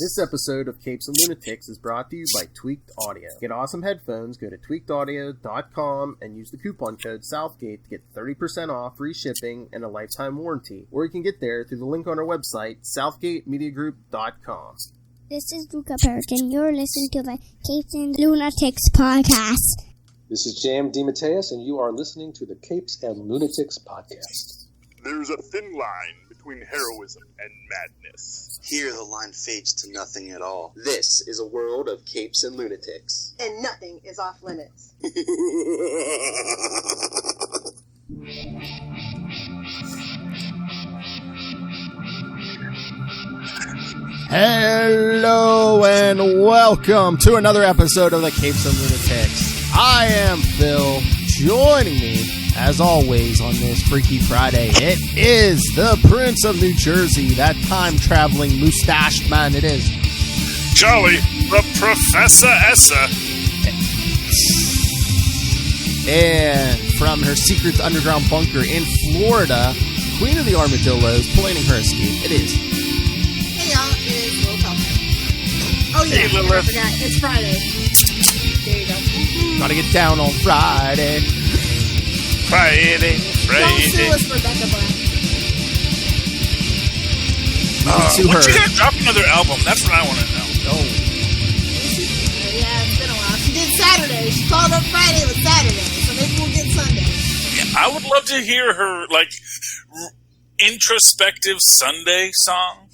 This episode of Capes and Lunatics is brought to you by Tweaked Audio. Get awesome headphones, go to tweakedaudio.com and use the coupon code Southgate to get 30% off, free shipping, and a lifetime warranty. Or you can get there through the link on our website, southgatemediagroup.com. This is Luca Perich, and you're listening to the Capes and Lunatics podcast. This is Jam DeMatteis, and you are listening to the Capes and Lunatics podcast. There's a thin line between heroism and madness. Here the line fades to nothing at all. This is a world of Capes and Lunatics. And nothing is off limits. Hello and welcome to another episode of the Capes and Lunatics. I am Phil. Joining me, as always, on this Freaky Friday, it is the Prince of New Jersey, that time-traveling, mustached man it is. Charlie, the Professor Essa. And from her secret underground bunker in Florida, Queen of the Armadillos, planning her escape, it is. Hey y'all, it is Lil Pelican. Oh yeah, Hey, Lil I forgot, it's Friday. There you go. Gotta get down on Friday. Friday. Don't sue us, Rebecca Black. When you gonna drop another album? That's what I want to know. Oh. Yeah, it's been a while. She did Saturday. She called up Friday with Saturday, so maybe we'll get Sunday. Yeah, I would love to hear her, introspective Sunday song.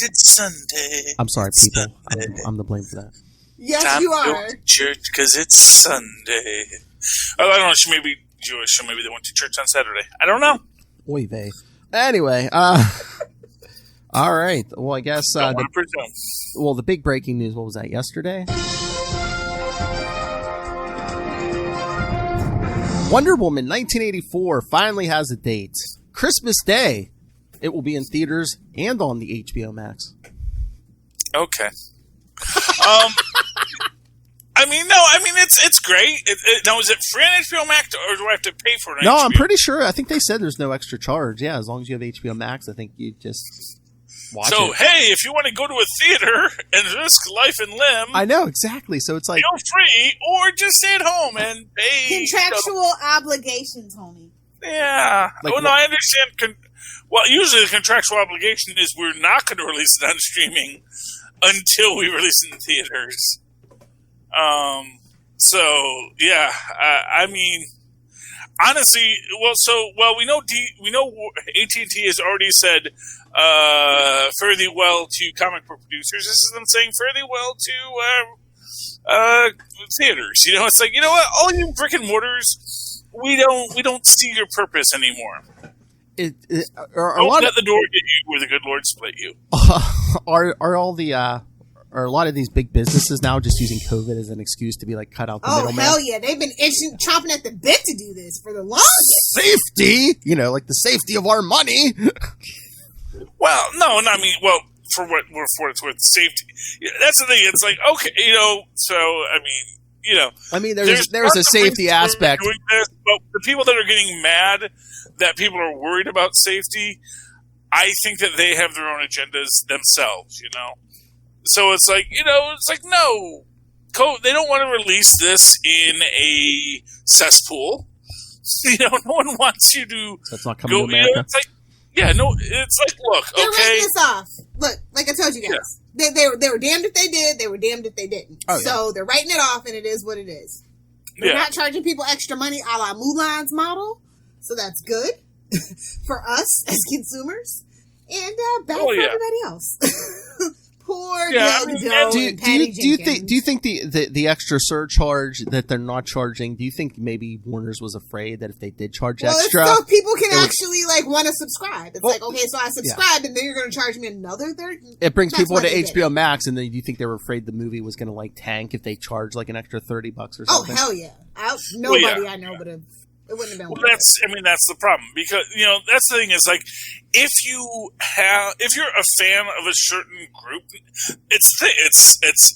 It's Sunday. I'm sorry, people. I'm to blame for that. Yes, Time you to go are. to church because it's Sunday. I don't know. She may be Jewish, or maybe they went to church on Saturday. I don't know. Oy vey. Anyway, all right. Well, I guess the big breaking news. What was that? Yesterday. Wonder Woman 1984 finally has a date. Christmas Day. It will be in theaters and on the HBO Max. Okay. It's great. Now, is it free on HBO Max, or do I have to pay for it? No, I'm pretty sure. I think they said there's no extra charge. Yeah, as long as you have HBO Max, I think you just watch it. So, hey, if you want to go to a theater and risk life and limb, I know exactly. So it's like feel free, or just stay at home and pay. Contractual obligations, homie. Yeah. I understand. Well, usually the contractual obligation is we're not going to release it on streaming until we release it in theaters. Honestly, we know AT&T has already said fare thee well to comic book producers. This is them saying fare thee well to theaters. You know, it's like, you know what, all you brick and mortars, we don't see your purpose anymore. Don't let the door get you where the good Lord split you. Are a lot of these big businesses now just using COVID as an excuse to be like cut out the middleman? Oh, hell yeah. They've been chomping at the bit to do this for the longest. Safety! You know, like the safety of our money. Well, no, for what it's worth, safety. That's the thing. It's like, okay, there's a safety aspect. Doing this, but the people that are getting mad that people are worried about safety, I think that they have their own agendas themselves, you know? So it's like, no, they don't want to release this in a cesspool. No one wants you to That's not coming to America. It's like, look, They're okay. writing this off. Look, like I told you guys, they were damned if they did, they were damned if they didn't. Oh, yeah. So they're writing it off, and it is what it is. They're not charging people extra money a la Mulan's model, so that's good for us as consumers, and bad for everybody else. Poor do you think the extra surcharge that they're not charging? Do you think maybe Warner's was afraid that if they did charge extra, so people can actually want to subscribe? It's okay, so I subscribed, and then you're going to charge me another $30. It brings people to HBO Max, and then do you think they were afraid the movie was going to tank if they charged an extra $30 or something? Oh hell yeah! Nobody I know would have. It wouldn't have been. Well, that's the problem, because that's the thing. Is like if you're a fan of a certain group,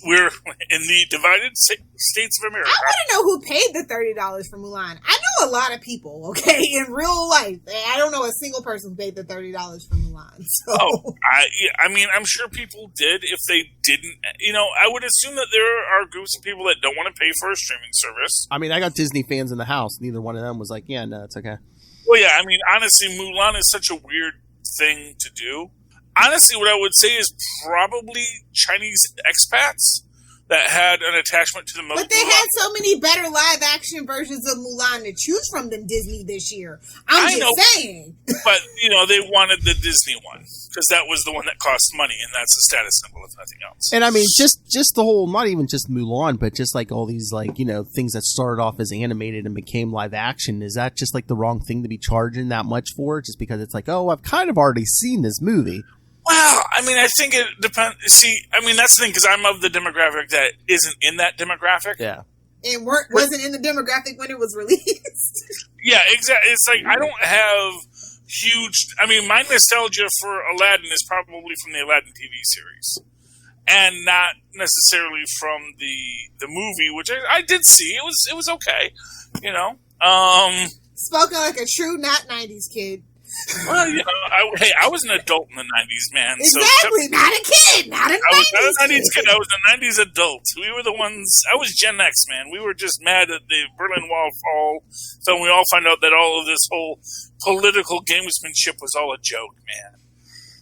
we're in the divided states of America. I want to know who paid the $30 for Mulan. I know a lot of people, okay, in real life. I don't know a single person who paid the $30 for Mulan. Mulan. So. Oh, I mean, I'm sure people did. If they didn't, I would assume that there are groups of people that don't want to pay for a streaming service. I mean, I got Disney fans in the house. Neither one of them was like, yeah, no, it's okay. Well, yeah, I mean, honestly, Mulan is such a weird thing to do. Honestly, what I would say is probably Chinese expats that had an attachment to the movie. But they had so many better live action versions of Mulan to choose from than Disney this year. I'm just saying. But, they wanted the Disney one because that was the one that cost money, and that's a status symbol, if nothing else. And I mean, just the whole, not even just Mulan, but just like all these, like, things that started off as animated and became live action. Is that just like the wrong thing to be charging that much for? Just because it's like, oh, I've kind of already seen this movie. Well, I mean, I think it depends. See, I mean, that's the thing, because I'm of the demographic that isn't in that demographic. Yeah. And wasn't in the demographic when it was released. Yeah, exactly. It's like, I don't have huge... I mean, my nostalgia for Aladdin is probably from the Aladdin TV series. And not necessarily from the movie, which I did see. It was okay, Spoken like a true not 90s kid. Well, I was an adult in the 90s, man. Exactly, so, not a kid, not a 90s I was not a 90s kid. I was a 90s adult. We were the ones... I was Gen X, man. We were just mad at the Berlin Wall fall. So we all find out that all of this whole political gamesmanship was all a joke, man.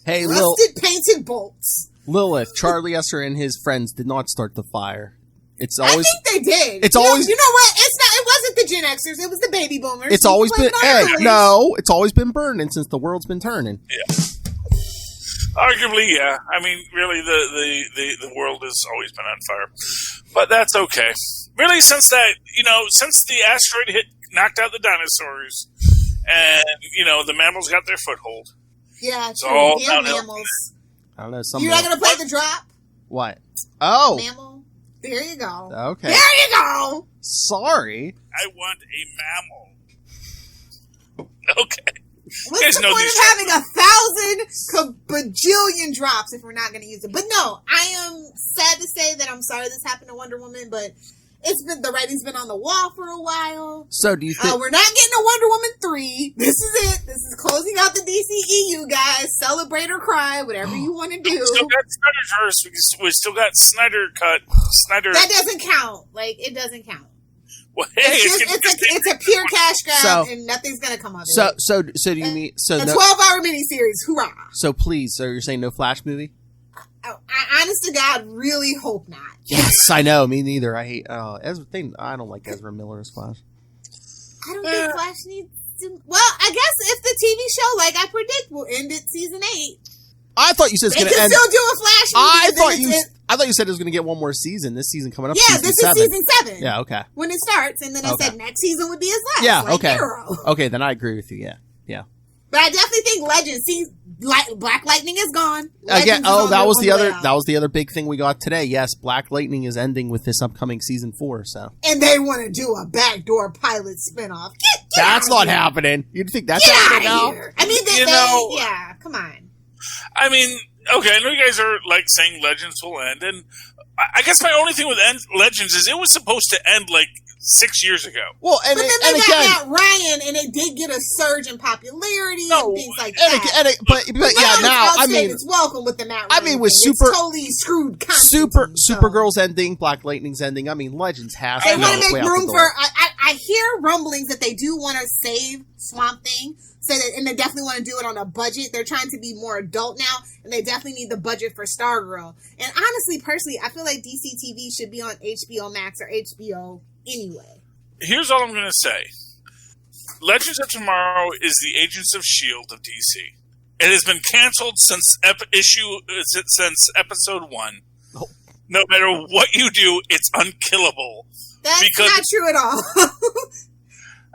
Hey, Rusted painted bolts. Lilith, Charlie Esser and his friends did not start the fire. It's always... I think they did. It's always... You know what? It wasn't the Gen Xers. It was the baby boomers. It's always been... it's always been burning since the world's been turning. Yeah. Arguably, yeah. I mean, really, the world has always been on fire. But that's okay. Really, since the asteroid knocked out the dinosaurs, and, the mammals got their foothold. Yeah, it's all mammals. I don't know. You're not going to play the drop? What? Oh. Mammal. There you go. Okay. There you go. Sorry. I want a mammal. Okay. What's the point of having 1,000 bajillion drops if we're not going to use it? But no, I am sad to say that I'm sorry this happened to Wonder Woman, but the writing's been on the wall for a while. So do you think... we're not getting a Wonder Woman 3. This is it. This is closing out the DCEU, guys. Celebrate or cry, whatever you want to do. We still got Snyderverse. We still got Snyder Cut. That doesn't count. It doesn't count. Well, hey, it's a pure cash grab, and nothing's going to come of it. So do you mean... So a 12-hour miniseries. Hoorah. So please, you're saying no Flash movie? I honest to God, really hope not. Yes, I know. Me neither. I hate Ezra. I don't like Ezra Miller as Flash. I don't think Flash needs to... Well, I guess if the TV show, like I predict, will end at season 8. I thought you said it's going to end... They can still do a Flash movie. I thought you said it was going to get one more season. This season coming up. Yeah, this is season 7. Yeah, okay. When it starts, and then I said next season would be his last. Yeah, okay. Arrow. Okay, then I agree with you. Yeah. But I definitely think Legends. Black Lightning is gone. Again, that was the other big thing we got today. Yes, Black Lightning is ending with this upcoming season 4. So, and they want to do a backdoor pilot spinoff. That's not happening. You'd think that's happening now? I mean, yeah, come on. I mean, okay, I know you guys are saying Legends will end, and I guess my only thing with Legends is it was supposed to end 6 years ago. Well, but then they got Matt Ryan, and it did get a surge in popularity and things like that. But now I mean, it's welcome with the Matt Ryan. I mean, with it's totally screwed. Supergirl's ending, Black Lightning's ending. I mean, Legends has. They want to make room for. I hear rumblings that they do want to save Swamp Thing. And they definitely want to do it on a budget. They're trying to be more adult now, and they definitely need the budget for Stargirl. And honestly, personally, I feel like DC TV should be on HBO Max or HBO anyway. Here's all I'm going to say. Legends of Tomorrow is the Agents of S.H.I.E.L.D. of DC. It has been canceled since episode 1. Oh. No matter what you do, it's unkillable. That's not true at all.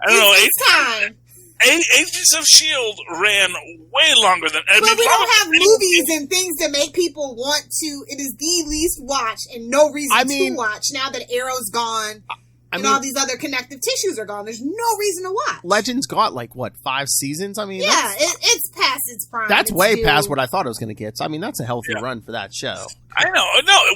I don't know. It's time. Agents of S.H.I.E.L.D. ran way longer than... But we don't have movies and things that make people want to... It is the least watched and no reason to watch now that Arrow's gone and all these other connective tissues are gone. There's no reason to watch. Legends got 5 seasons? I mean... Yeah, it's past its prime. That's way past what I thought it was going to get. So, I mean, that's a healthy run for that show. I know,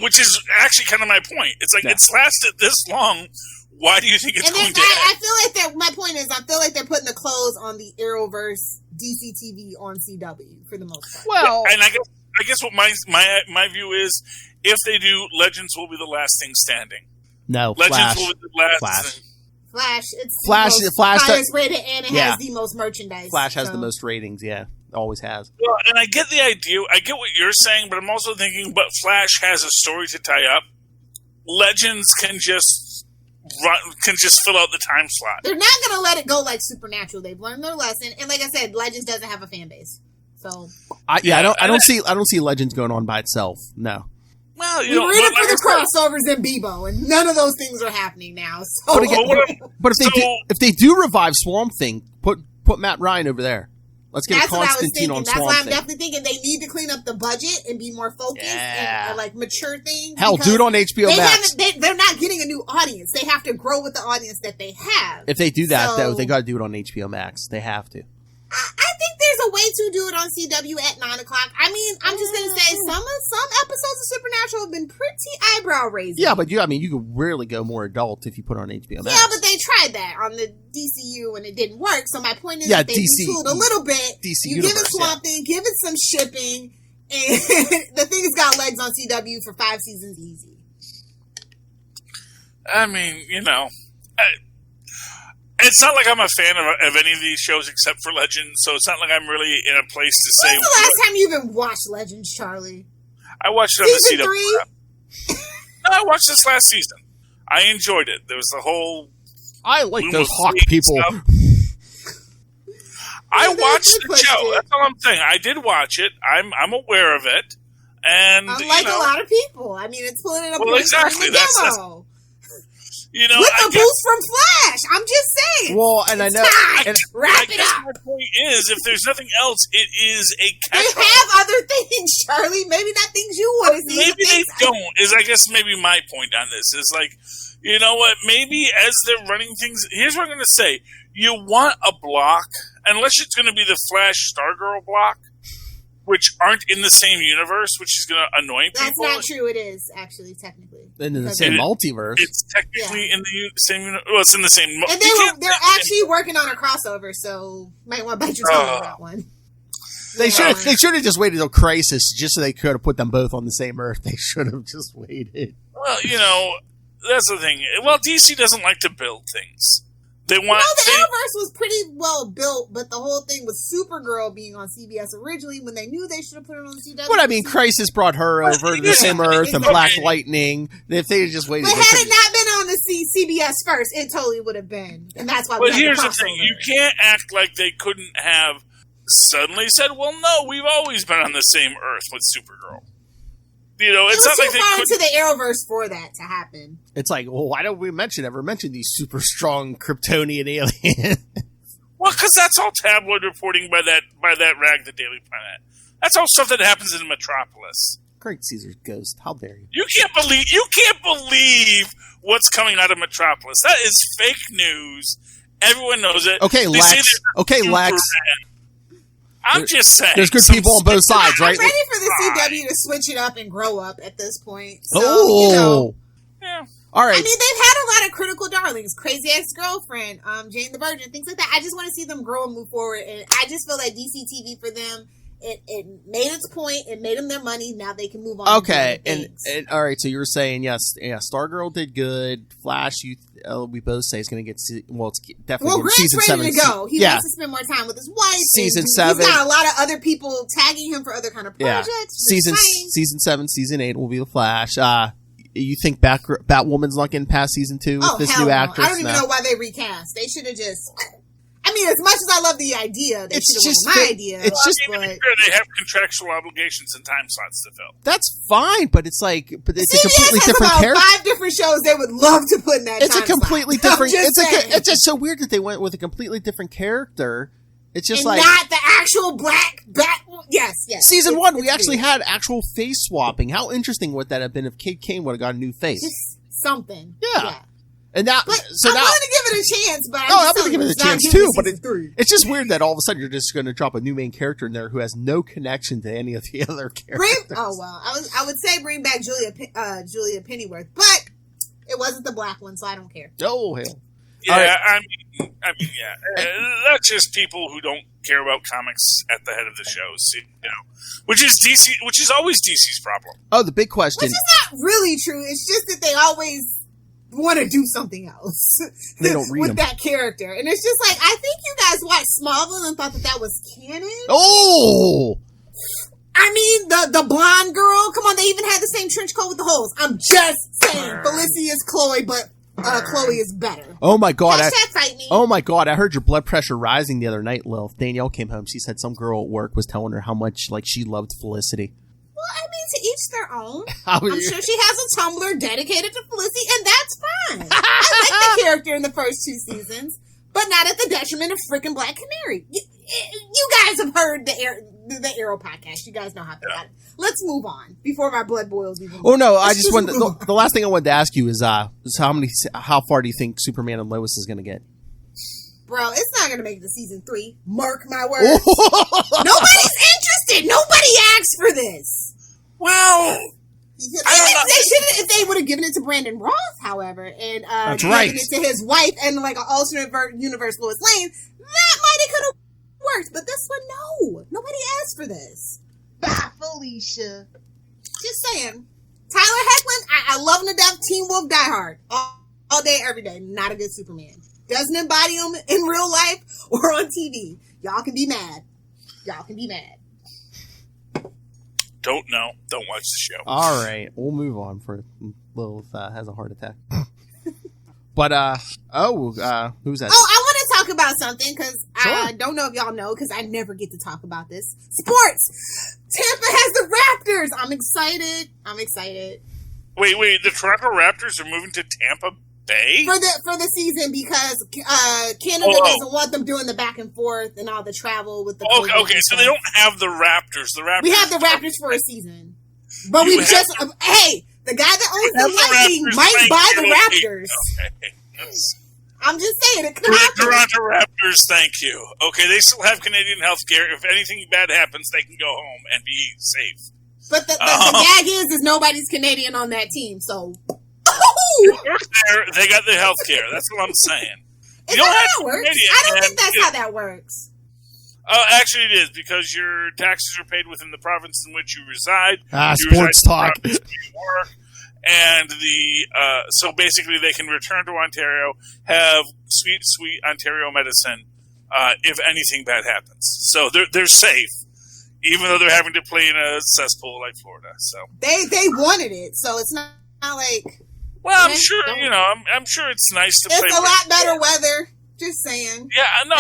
which is actually kind of my point. It's it's lasted this long... Why do you think it's going to end? I feel like my point is, I feel like they're putting the clothes on the Arrowverse DC TV on CW for the most part. Well, and I guess what my view is, if they do, Legends will be the last thing standing. no, Legends Flash. will be the last Flash. thing. Flash, it's Flash- the most Flash highest rated, and it yeah. has the most merchandise. Flash has so. the most ratings. Yeah, always has. Well, and I get the idea. I get what you're saying, but I'm also thinking, but Flash has a story to tie up. Legends can just fill out the time slot. They're not going to let it go like Supernatural. They've learned their lesson, and like I said, Legends doesn't have a fan base. So I don't see Legends going on by itself. No. Well, we were in it for the crossovers and Bebo, and none of those things are happening now. So. But if they do revive Swamp Thing, put Matt Ryan over there. Let's get That's a Constantine on That's Swamp why I'm Thing. definitely thinking they need to clean up the budget and be more focused and like mature things. Hell, do it on HBO Max. They're not getting a new audience. They have to grow with the audience that they have. If they do that, though, they got to do it on HBO Max. They have to. I think there's a way to do it on CW at 9 o'clock. I mean, I'm just going to say some episodes of Supernatural have been pretty eyebrow raising. Yeah, but you could rarely go more adult if you put it on HBO Max. Yeah, but they tried that on the DCU and it didn't work. So my point is that they DC, retooled a little bit. DC you Universe, give it Swamp Thing, give it some shipping, and the thing's got legs on CW for 5 seasons easy. I mean, it's not like I'm a fan of any of these shows except for Legends, so it's not like I'm really in a place to say. When's the last time you even watched Legends, Charlie? I watched it on Season the CW. 3? No, I watched this last season. I enjoyed it. There was the whole. I like those Hawk people. I watched the show. That's all I'm saying. I did watch it. I'm aware of it, and unlike a lot of people, I mean, it's pulling it up. Well, exactly. That's with the boost from Flash. I'm just saying. Well, and I know. Wrap it up. My point is, if there's nothing else, it is a They have other things, Charlie. Maybe not things you want to see. Maybe they don't. Is I guess maybe my point on this is like, you know what? Maybe as they're running things, here's what I'm going to say: you want a block, unless it's going to be the Flash Stargirl block, which aren't in the same universe, which is going to annoy people. That's not true. It is actually technically in the same multiverse. It's technically in the same. Well, it's in the same. And they're actually working on a crossover, so might want to bite your tongue on that one. They should have just waited till Crisis, just so they could have put them both on the same Earth. They should have just waited. Well, that's the thing. Well, DC doesn't like to build things. They want. The Arrowverse was pretty well built, but the whole thing with Supergirl being on CBS originally, when they knew they should have put it on CW. But I mean, Crisis brought her over to the same Earth, and Black Lightning. If they had just waited, but had it not been on the CBS first, it totally would have been, and that's why. But here's the thing: you can't act like they couldn't have suddenly said, "Well, no, we've always been on the same Earth with Supergirl." It's not like they couldn't. To the Arrowverse for that to happen. It's like, well, why don't we ever mention these super strong Kryptonian aliens? Well, because that's all tabloid reporting by that rag, the Daily Planet. That's all stuff that happens in Metropolis. Great Caesar's ghost! How dare you? You can't believe what's coming out of Metropolis. That is fake news. Everyone knows it. Okay, Lex. I'm just saying. There's good people on both sides, right? I'm ready for the CW to switch it up and grow up at this point. So, yeah. All right. I mean, they've had a lot of critical darlings. Crazy Ex-Girlfriend, Jane the Virgin, things like that. I just want to see them grow and move forward. And I just feel like DC TV for them, it made its point. It made them their money. Now they can move on. Okay. And all right. So you were saying, yes, Stargirl did good. Flash, we both say is going to get, it's definitely season 7. Ready to go. He wants to spend more time with his wife. Season 7. He's got a lot of other people tagging him for other kind of projects. Yeah. Season 7, season 8 will be the Flash. You think Batwoman's not getting past season 2 with this new actress? I don't even know why they recast. They should have just. I mean, as much as I love the idea, they should have went my idea. They have contractual obligations and time slots to fill. That's fine, but it's like, it's a completely different character. 5 different shows they would love to put in that. It's a completely different. It's just so weird that they went with a completely different character. It's just and not the actual black bat. Yes. Season 1, we actually had actual face swapping. How interesting would that have been if Kate Kane would have got a new face? Just something. Yeah. And now, I'm willing to give it a chance, but I'm going to give it a chance too. But it's just weird that all of a sudden you're just going to drop a new main character in there who has no connection to any of the other characters. I would say bring back Julia Pennyworth, but it wasn't the black one, so I don't care. Oh hell! Yeah, right. I mean, yeah. That's just people who don't care about comics at the head of the shows, you know, which is always DC's problem. Oh, the big question. Which is not really true. It's just that they always want to do something else. They don't read with them. that character, and it's just like, I think you guys watched Smallville and thought that was canon. Oh! I mean, the blonde girl. Come on, they even had the same trench coat with the holes. I'm just saying, Felicity is Chloe, but Chloe is better. Oh my god! Hashtag fight me. Oh my god! I heard your blood pressure rising the other night, Lil. Danielle came home. She said some girl at work was telling her how much she loved Felicity. Well, I mean, to each their own. I'm sure she has a Tumblr dedicated to Felicity, and that's fine. I like the character in the first 2 seasons, but not at the detriment of freaking Black Canary. You guys have heard the Arrow podcast. You guys know how to do it. Let's move on before my blood boils even more. Oh no! I just wanted the last thing I wanted to ask you is how far do you think Superman and Lois is going to get? Bro, it's not going to make it to season 3. Mark my words. Nobody's interested. Nobody asked for this. Well, if they would have given it to Brandon Roth, however, and given it to his wife and like an alternate universe Lois Lane, that might have could have worked. But this one, no. Nobody asked for this. Bye, Felicia. Just saying. Tyler Hoechlin, I love him to death. Teen Wolf Die Hard. All day, every day. Not a good Superman. Doesn't embody him in real life or on TV. Y'all can be mad. don't know. Don't watch the show. All right, we'll move on for Lilith has a heart attack. But who's that? Oh, I want to talk about something because I don't know if y'all know because I never get to talk about this. Sports. Tampa has the Raptors. I'm excited. Wait. The Toronto Raptors are moving to Tampa Bay for the season because Canada doesn't want them doing the back and forth and all the travel with the. Okay. So they don't have the Raptors. We have the Raptors for a season, but we just the guy that owns the Lightning might buy the Raptors. Okay. I'm just saying it could happen. Toronto Raptors, thank you. Okay, they still have Canadian health care. If anything bad happens, they can go home and be safe. But the gag is nobody's Canadian on that team, so. They got the health care. That's what I'm saying. Is that how it works? I don't think that's how that works. Actually, it is because your taxes are paid within the province in which you reside. Sports talk. And so basically they can return to Ontario, have sweet Ontario medicine if anything bad happens. So they're safe, even though they're having to play in a cesspool like Florida. So they wanted it, so it's not like. Well, I'm sure I'm sure it's nice to play. It's a lot better weather. Just saying. Yeah, no.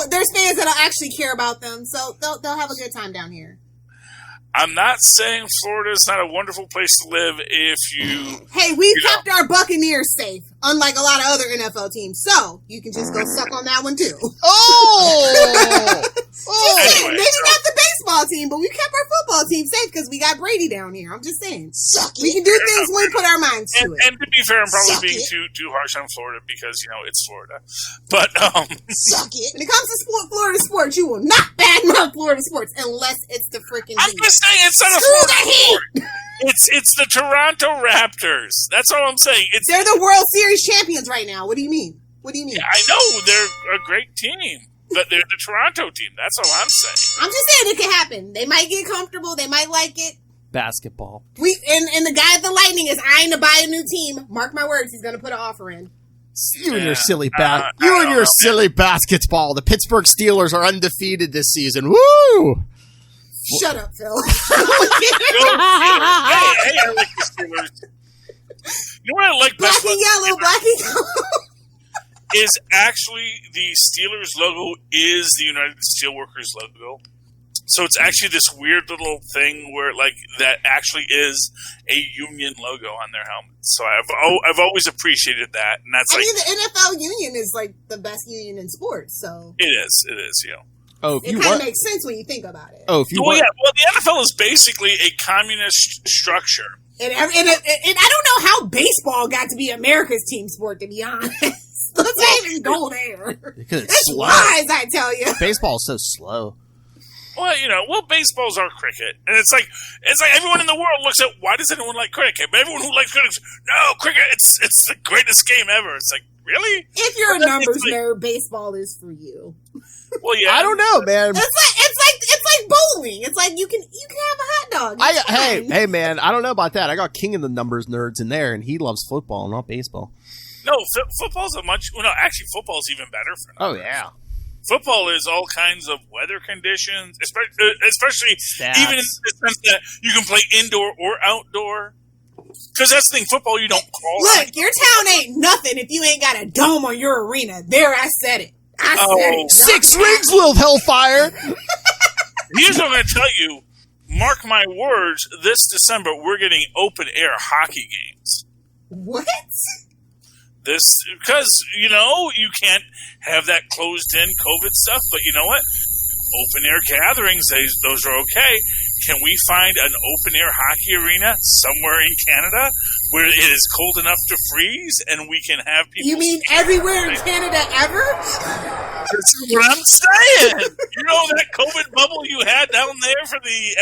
There's fans that'll actually care about them, so they'll have a good time down here. I'm not saying Florida is not a wonderful place to live if you... Hey, we kept our Buccaneers safe, unlike a lot of other NFL teams. So, you can just go suck on that one, too. Anyway, maybe not the baseball team, but we kept our football team safe because we got Brady down here. I'm just saying. We can do things when we put our minds to it. And to be fair, I'm probably being too harsh on Florida because, it's Florida. But, Suck it. When it comes to Florida sports, you will not badmouth Florida sports unless it's the freaking I'm just saying it's not a Florida sport. It's the Toronto Raptors. That's all I'm saying. They're the World Series champions right now. What do you mean? Yeah, I know. They're a great team. But they're the Toronto team. That's all I'm saying. I'm just saying it can happen. They might get comfortable. They might like it. Basketball. And the guy at the Lightning is eyeing to buy a new team. Mark my words, he's going to put an offer in. You and your silly silly basketball. The Pittsburgh Steelers are undefeated this season. Woo! Shut up, Phil. Hey, I like the Steelers. You know what I like best? Black and yellow. Is actually the Steelers logo is the United Steelworkers logo. So it's actually this weird little thing where that actually is a union logo on their helmets. So I've always appreciated that, and that's the NFL union is the best union in sports. So it is, it kind of makes sense when you think about it. Well, the NFL is basically a communist structure, and I don't know how baseball got to be America's team sport. To be honest. Let's not even go there. Because it's slow. Lies, I tell you. Baseball is so slow. Well, baseball's our cricket, and it's like everyone in the world looks at why does anyone like cricket? But everyone who likes cricket, no, cricket, it's the greatest game ever. It's like, really? If you're a numbers nerd, baseball is for you. Well, yeah, I don't know, man. It's like bowling. It's like you can have a hot dog. Hey, man, I don't know about that. I got King of the Numbers nerds in there, and he loves football, not baseball. No, football's actually football's even better for numbers. Oh yeah. Football is all kinds of weather conditions, especially even in the sense that you can play indoor or outdoor. Because that's the thing, football you don't call. Look, your town ain't nothing if you ain't got a dome on your arena. There, I said it. I said it. 6 rings, Will Hellfire. Here's what I'm going to tell you. Mark my words, this December we're getting open air hockey games. What? Because, you can't have that closed-in COVID stuff, but you know what? Open-air gatherings, those are okay. Can we find an open-air hockey arena somewhere in Canada where it is cold enough to freeze and we can have people... You mean everywhere in Canada ever? That's what I'm saying. That COVID bubble you had down there for the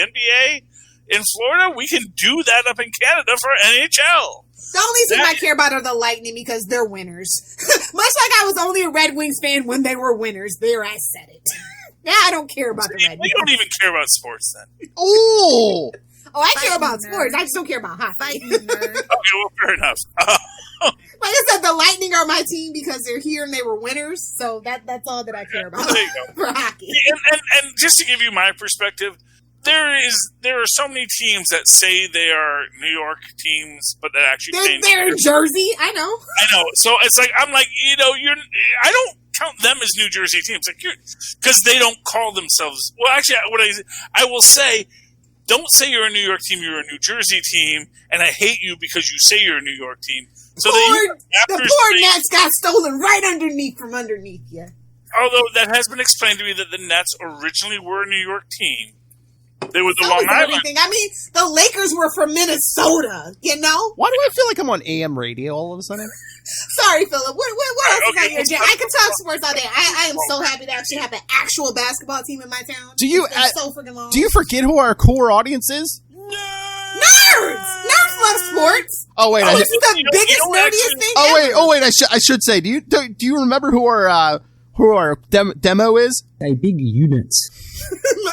NBA in Florida? We can do that up in Canada for NHL. The only team I care about are the Lightning because they're winners. Much like I was only a Red Wings fan when they were winners. There, I said it. Now I don't care about the Red Wings. We don't even care about sports then. Ooh! I care about sports. I just don't care about hockey. Okay, well, fair enough. Like I said, the Lightning are my team because they're here and they were winners. So that's all that I care about there you go. for hockey. And just to give you my perspective, there are so many teams that say they are New York teams, but that actually they're in Jersey. I know. So it's like I don't count them as New Jersey teams, because they don't call themselves. Well, actually, I will say, don't say you're a New York team. You're a New Jersey team, and I hate you because you say you're a New York team. So the poor Nets got stolen right from underneath you. Although that has been explained to me that the Nets originally were a New York team. They were the so Long Island. I mean, the Lakers were from Minnesota, Why do I feel like I'm on AM radio all of a sudden? Sorry, Philip. What else is on your agenda? I can talk sports all day. I am so happy to actually have an actual basketball team in my town. Do you so freaking long. Do you forget who our core audience is? Nerds! Nerds love sports. Oh wait, this is the biggest nerdiest thing ever. Wait. I should say. Do you remember who our demo is? Hey, big units.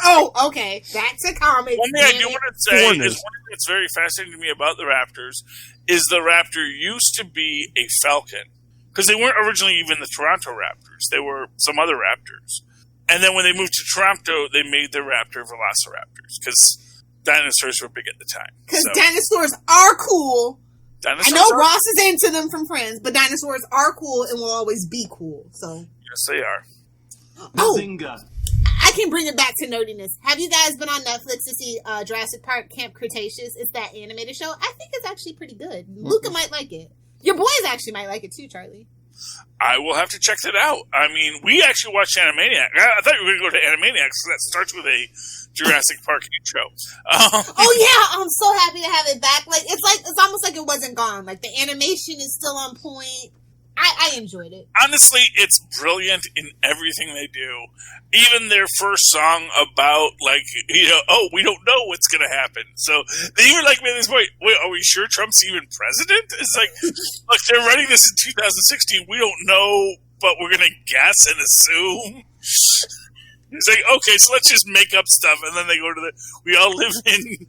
Oh, okay. That's a comic. One thing I do want to say is one thing that's very fascinating to me about the Raptors is the Raptor used to be a Falcon. Because they weren't originally even the Toronto Raptors. They were some other Raptors. And then when they moved to Toronto, they made the Raptor Velociraptors. Because dinosaurs were big at the time. Because dinosaurs are cool. I know Ross is into them from Friends, but dinosaurs are cool and will always be cool. So yes, they are. Bazinga. I can bring it back to nerdiness. Have you guys been on Netflix to see Jurassic Park Camp Cretaceous? It's that animated show. I think it's actually pretty good. Luca might like it. Your boys actually might like it too, Charlie. I will have to check that out. I mean, we actually watched Animaniacs. I thought you were going to go to Animaniacs, because that starts with a Jurassic Park intro. Oh yeah, I'm so happy to have it back. It's almost like it wasn't gone. Like the animation is still on point. I enjoyed it. Honestly, it's brilliant in everything they do. Even their first song about, we don't know what's going to happen. So they even made this point, wait, are we sure Trump's even president? It's like, look, they're writing this in 2016. We don't know, but we're going to guess and assume. It's like, okay, so let's just make up stuff. And then they go to we all live in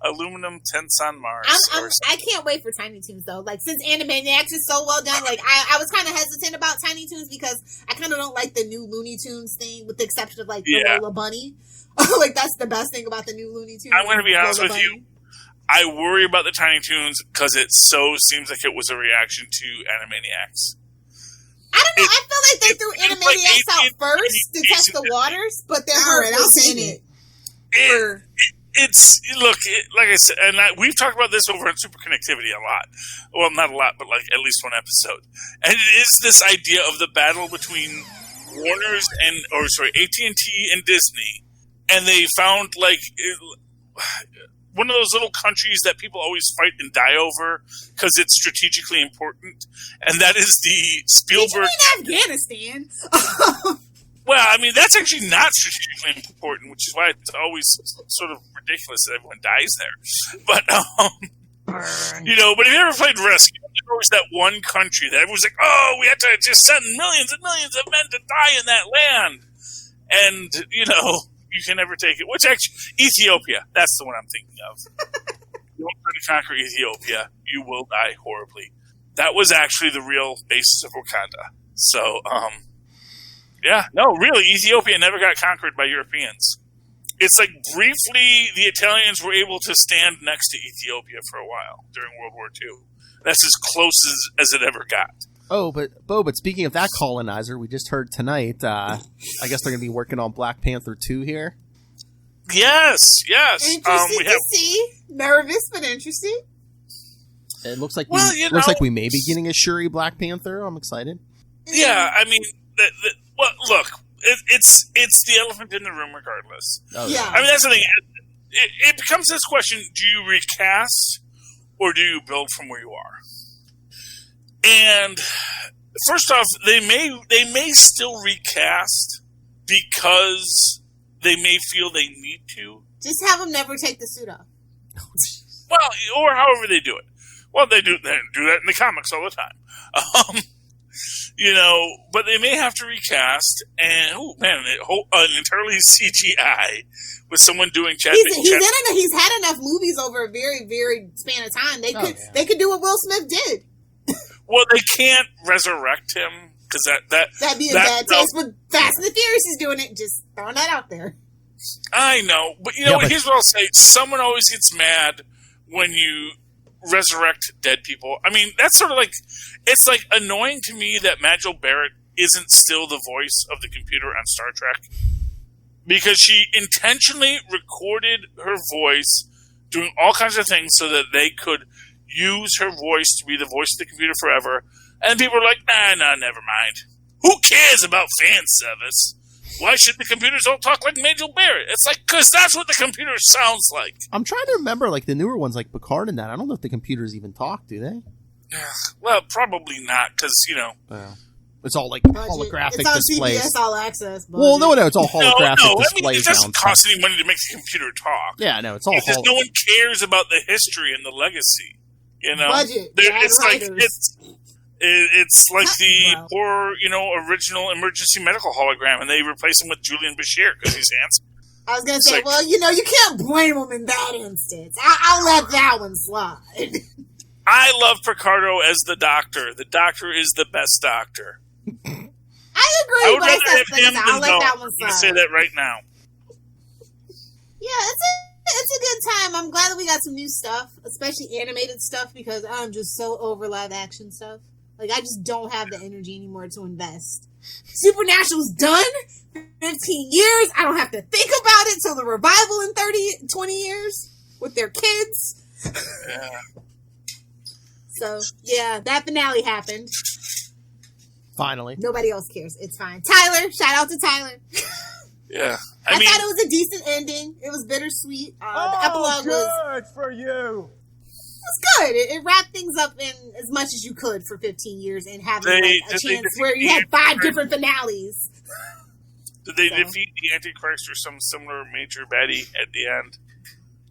aluminum tents on Mars. I can't wait for Tiny Toons though. Since Animaniacs is so well done, I was kind of hesitant about Tiny Toons because I kind of don't like the new Looney Tunes thing, with the exception of the Lola Bunny. That's the best thing about the new Looney Tunes. I'm going to be honest with you. I worry about the Tiny Toons because it seems like it was a reaction to Animaniacs. I don't know. I feel like they threw Animaniacs out first to test the waters, but they're in it. Like I said, and we've talked about this over on Super Connectivity a lot. Well, not a lot, but at least one episode. And it is this idea of the battle between AT&T and Disney. And they found one of those little countries that people always fight and die over because it's strategically important. And that is the Spielberg. Did you mean Afghanistan? Well, I mean, that's actually not strategically important, which is why it's always sort of ridiculous that everyone dies there. But, you know, but if you ever played Risk, there was that one country that everyone's like, oh, we have to just send millions and millions of men to die in that land. And, you know, you can never take it. Which actually, Ethiopia, that's the one I'm thinking of. You don't try to conquer Ethiopia, you will die horribly. That was actually the real basis of Wakanda. So, yeah, no, really, Ethiopia never got conquered by Europeans. It's like briefly the Italians were able to stand next to Ethiopia for a while during World War II. That's as close as it ever got. Oh, but speaking of that colonizer, we just heard tonight, I guess they're going to be working on Black Panther 2 here. Yes. Interesting to see. Nervous, but interesting. It looks like looks like we may be getting a Shuri Black Panther. I'm excited. Yeah, I mean, well, look, it's the elephant in the room, regardless. Oh, yeah. I mean, that's the thing. It becomes this question: do you recast or do you build from where you are? And first off, they may still recast because they may feel they need to. Just have them never take the suit off. Well, or however they do it. Well, they do that in the comics all the time. You know, but they may have to recast, and an entirely CGI with someone doing chat. He's had enough movies over a very, very span of time. They could do what Will Smith did. Well, they can't resurrect him because that'd be a bad taste. But Fast and the Furious is doing it. Just throwing that out there. I know, but you know what? Here's what I'll say: someone always gets mad when you resurrect dead people. I mean, that's sort of like, it's like annoying to me that Majel Barrett isn't still the voice of the computer on Star Trek, because she intentionally recorded her voice doing all kinds of things so that they could use her voice to be the voice of the computer forever. And people are like, no, never mind. Who cares about fan service? Why should the computers all talk like Majel Barrett? It's like, because that's what the computer sounds like. I'm trying to remember, like, the newer ones, like Picard and that. I don't know if the computers even talk, do they? Well, probably not, because, you know. It's all, like, holographic it's on displays. CBS All Access. Budget. Well, no, it's all holographic displays. I mean, it doesn't cost any money to make the computer talk. Yeah, no, it's all because no one cares about the history and the legacy. You know? Budget. It's like the poor, you know, original emergency medical hologram, and they replace him with Julian Bashir because he's handsome. I was going to say, well, you know, you can't blame him in that instance. I'll let that one slide. I love Picardo as the Doctor. The Doctor is the best Doctor. I agree, but I'll let that one slide. I'm going to say that right now. Yeah, it's a good time. I'm glad that we got some new stuff, especially animated stuff, because I'm just so over live action stuff. Like, I just don't have the energy anymore to invest. Supernatural's done. 15 years. I don't have to think about it till the revival in 20 years with their kids. Yeah. So, yeah, that finale happened. Finally. Nobody else cares. It's fine. Tyler. Shout out to Tyler. Yeah. I thought it was a decent ending. It was bittersweet. The epilogue was good for you. It's good. It wrapped things up in as much as you could for 15 years and having a chance where you had 5 different finales. Did they defeat the Antichrist or some similar major baddie at the end?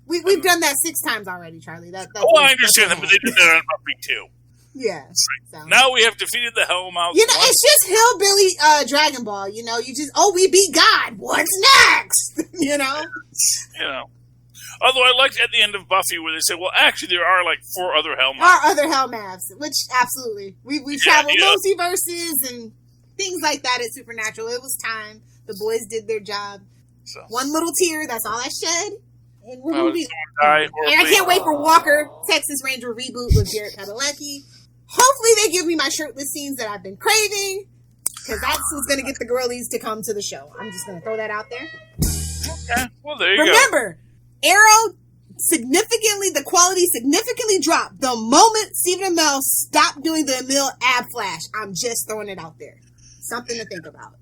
We've done that 6 times already, Charlie. I understand that, but they did that on Buffy too. Yeah. So. Now we have defeated the Hellmouth. You know, it's just hillbilly Dragon Ball. You know, you just, we beat God. What's next? You know? You know. Although I liked at the end of Buffy where they said, well, actually, there are like 4 other Hellmouths. There are other Hellmouths, which absolutely. We traveled multiverses and things like that at Supernatural. It was time. The boys did their job. So. One little tear, that's all I shed. And we're moving. And I can't wait for Walker, Texas Ranger reboot with Jared Padalecki. Hopefully they give me my shirtless scenes that I've been craving, because that's what's going to get the girlies to come to the show. I'm just going to throw that out there. Okay, well, there you go. Remember, Arrow the quality significantly dropped the moment Stephen Amell stopped doing the Emil ab flash. I'm just throwing it out there. Something to think about.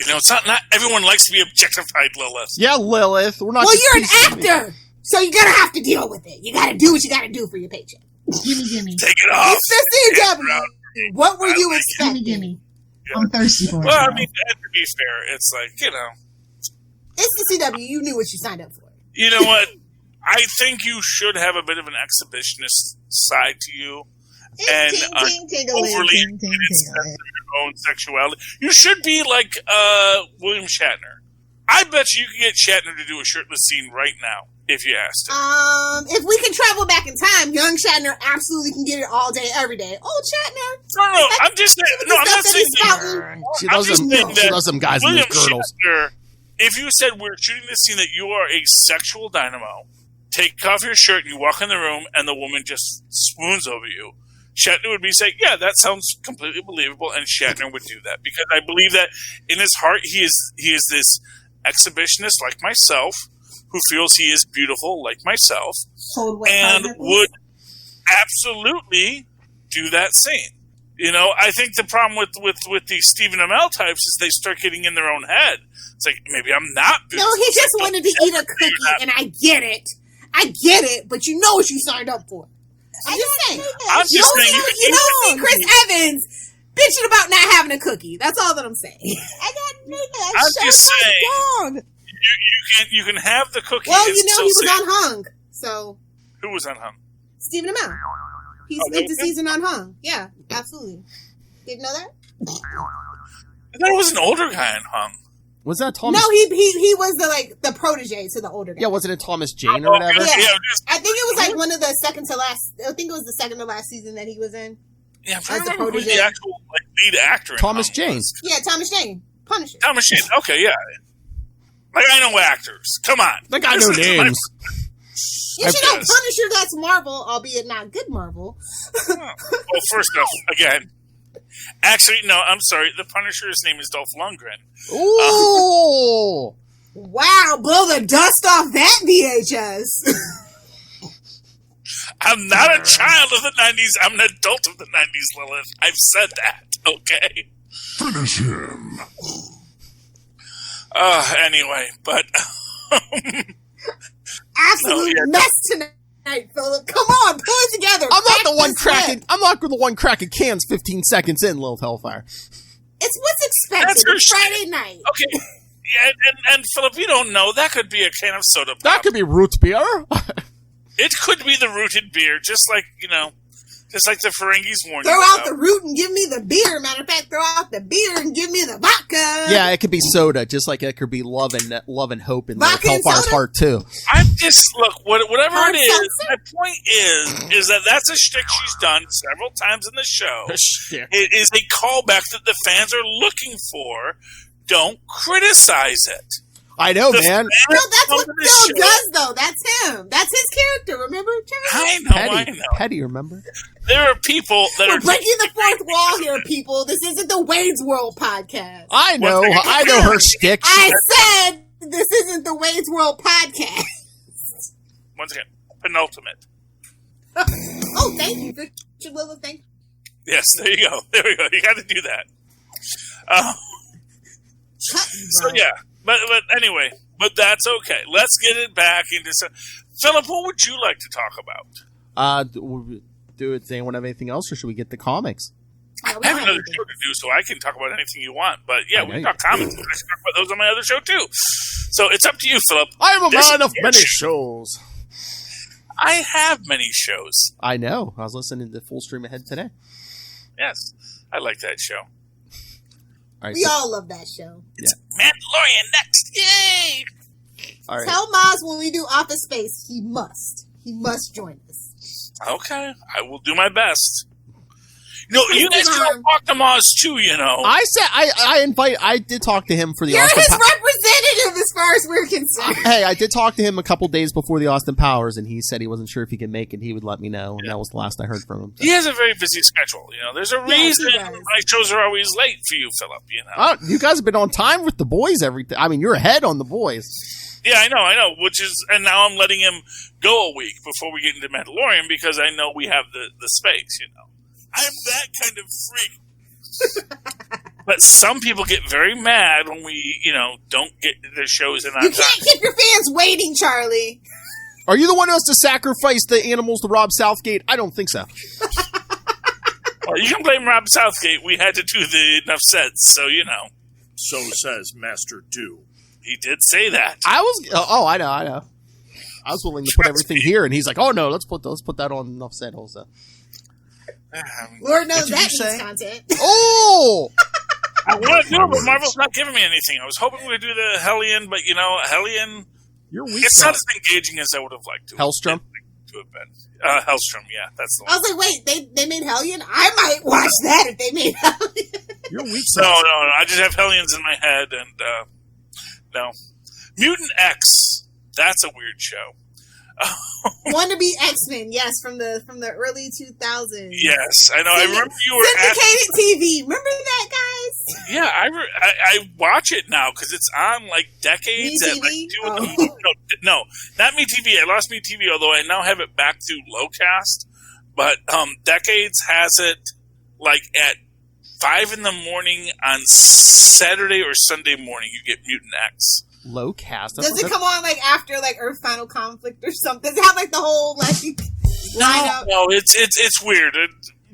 You know, it's not everyone likes to be objectified, Lilith. Yeah, Lilith. We're not. Well, you're an actor, so you're gonna have to deal with it. You gotta do what you gotta do for your paycheck. Gimme. Take it off. It's the CW. What were you expecting? Gimme. I'm thirsty for it. Well, I mean, to be fair, it's like, it's the CW. You knew what you signed up for. You know what? I think you should have a bit of an exhibitionist side to you. And overly your own sexuality. You should be like William Shatner. I bet you can get Shatner to do a shirtless scene right now if you asked him. If we can travel back in time, young Shatner absolutely can get it all day, every day. Old Shatner. No, I'm just saying. No, I'm not saying that. She does them guys in those girdles. Shatner, if you said we're shooting this scene that you are a sexual dynamo, take off your shirt and you walk in the room and the woman just swoons over you, Shatner would be saying, yeah, that sounds completely believable, and Shatner would do that. Because I believe that in his heart he is this exhibitionist like myself, who feels he is beautiful like myself, and would absolutely do that scene. You know, I think the problem with the Stephen Amell types is they start getting in their own head. It's like, maybe I'm not beautiful. No, he just wanted to eat a cookie, and I get it, but you know what you signed up for. I'm just saying. You don't see Chris Evans bitching about not having a cookie. That's all that I'm saying. I got nigga. I'm just saying. You can have the cookie. Well, you know he was unhung. So who was unhung? Stephen Amell. He spent the season unhung. Yeah, absolutely. Didn't know that? I thought it was an older guy unhung. Was that Thomas? No, he was the protege to the older guy. Yeah, wasn't it Thomas Jane or whatever? Yeah. I think it was like one of the second to last. I think it was the second to last season that he was in. Yeah, I'm trying to remember who the actual lead actor. Thomas Jane. Yeah, Thomas Jane. Punisher. Thomas Jane. Okay, yeah. Like, I know actors. Come on. Like, I know names. You should know Punisher. That's Marvel, albeit not good Marvel. Well, first off, again. Actually, no, I'm sorry. The Punisher's name is Dolph Lundgren. Ooh! Wow, blow the dust off that VHS. I'm not a child of the 90s. I'm an adult of the 90s, Lilith. I've said that, okay? Finish him. Anyway, but... Absolute mess tonight, Philip. Come on, pull it together. I'm not the one cracking cans 15 seconds in, Lilith Hellfire. It's what's expected. It's Friday night. Okay. Yeah, and Philip, you don't know. That could be a can of soda pop. That could be root beer. It could be the rooted beer, just like the Ferengis warned you Throw out the root and give me the beer. Matter of fact, throw out the beer and give me the vodka. Yeah, it could be soda, just like it could be love and hope in Lilith Hellfire's heart, too. I'm just, whatever it is, my point is that that's a shtick she's done several times in the show. It is a callback that the fans are looking for. Don't criticize it. I know, man. No, that's what Phil does, though. That's him. That's his character, remember? I know. Petty, remember? There are people that We're breaking the fourth wall here, people. This isn't the Wade's World podcast. I know her shtick. I said this isn't the Wade's World podcast. Once again, penultimate. Oh, thank you, Richard Lilith. Thank you. Yes, there you go. There we go. You got to do that. So, yeah. But anyway, that's okay. Let's get it back into some... Philip, what would you like to talk about? Does anyone have anything else, or should we get the comics? I have another show to do, so I can talk about anything you want. But yeah, we can talk comics. I can talk about those on my other show, too. So it's up to you, Philip. I am a man of many shows. I have many shows. I know. I was listening to Full Stream Ahead today. Yes. I like that show. We all love that show. It's Mandalorian next. Yay! All right. Tell Maz when we do Office Space, he must join us. Okay. I will do my best. You guys can talk to Maz too, I said I did talk to him for the You're Austin his representative as far as we're concerned. Hey, I did talk to him a couple days before the Austin Powers, and he said he wasn't sure if he could make it. He would let me know, and that was the last I heard from him. So. He has a very busy schedule. There's a reason my shows are always late for you, Philip. Oh, you guys have been on time with the boys. You're ahead on the boys. Yeah, I know. And now I'm letting him go a week before we get into Mandalorian because I know we have the space. I'm that kind of freak. But some people get very mad when we, don't get their shows in on time. You can't keep your fans waiting, Charlie. Are you the one who has to sacrifice the animals to Rob Southgate? I don't think so. Well, you can blame Rob Southgate. We had to do the enough sets, so you know. So says Master Do. He did say that. I know. I was willing to put everything here, and he's like, "Oh no, let's put that on enough set also." Lord knows that needs content. Oh. I want to do it, but Marvel's not giving me anything. I was hoping we would do the Hellion, but Hellion, it's not as engaging as I would have liked to. Hellstrom? To have been. Hellstrom, yeah, that's the one. I was like, wait, they made Hellion? I might watch that if they made Hellion. You're weak. No, I just have Hellions in my head, and no. Mutant X, that's a weird show. Wannabe X-Men, yes, from the early 2000s. Yes, I know. I remember you were syndicated TV. Remember that, guys? Yeah, I watch it now because it's on like decades. No, not MeTV. I lost MeTV, although I now have it back through Lowcast. But Decades has it like at 5 in the morning on Saturday or Sunday morning. You get Mutant X. Lowcast. Does it come on like after like Earth Final Conflict or something? Does it have like the whole like lineup? No, it's weird.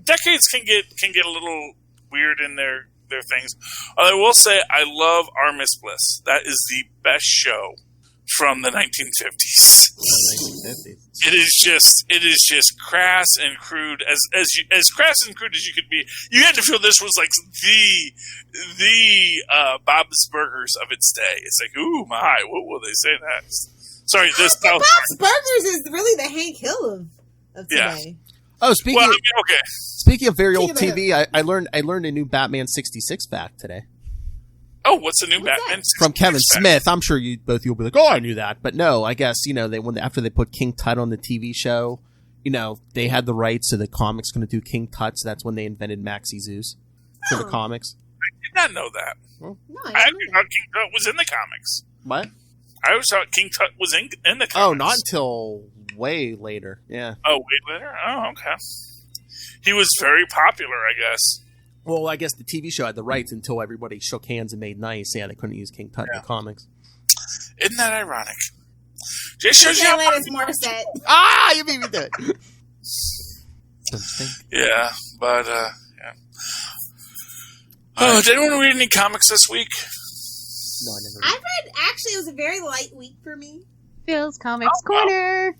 Decades can get a little weird in their things. I will say I love Our Miss Bliss. That is the best show from the 1950s. It is just crass and crude, as crass and crude as you could be. You had to feel this was like the Bob's Burgers of its day. It's like, ooh my, what will they say next? Sorry, this Bob's Burgers is really the Hank Hill of today. Yeah. Oh, speaking of very old TV, I learned a new Batman 66 fact today. Oh, what's the new Batman? From Kevin Smith. I'm sure you'll be like, oh, I knew that. But no, I guess, after they put King Tut on the TV show, they had the rights, so the comics going to do King Tut, so that's when they invented Maxie Zeus for the comics. I did not know that. No, I thought King Tut was in the comics. What? I always thought King Tut was in the comics. Oh, not until way later. Yeah. Oh, way later? Oh, okay. He was very popular, I guess. Well, I guess the TV show had the rights until everybody shook hands and made nice. Yeah, they couldn't use King Tut in the comics. Isn't that ironic? Just shows you how more set. Ah, you made me do it. Yeah, but yeah. Oh, did anyone read any comics this week? No, I never. Actually, it was a very light week for me. Phil's Comics Corner.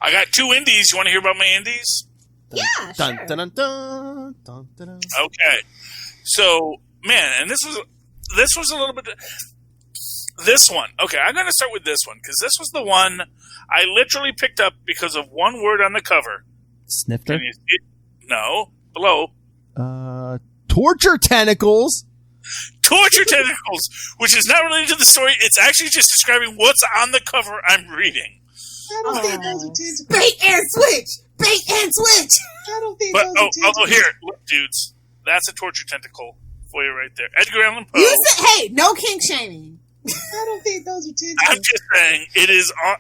I got 2 indies. You want to hear about my indies? Yeah, dun, sure. Dun, dun, dun, dun, dun, dun. Okay, so man, and this was a little bit. This one, okay, I'm going to start with this one because this was the one I literally picked up because of one word on the cover. Snifter? No, below. Torture tentacles. Torture tentacles, which is not related to the story. It's actually just describing what's on the cover I'm reading. I don't think those are tentacles. Bait and switch! Bait and switch! I don't think those are tentacles. Oh, here, look, dudes. That's a torture tentacle for you right there. Edgar Allan Poe. Hey, no kink shaming. I don't think those are tentacles. I'm just saying, it is on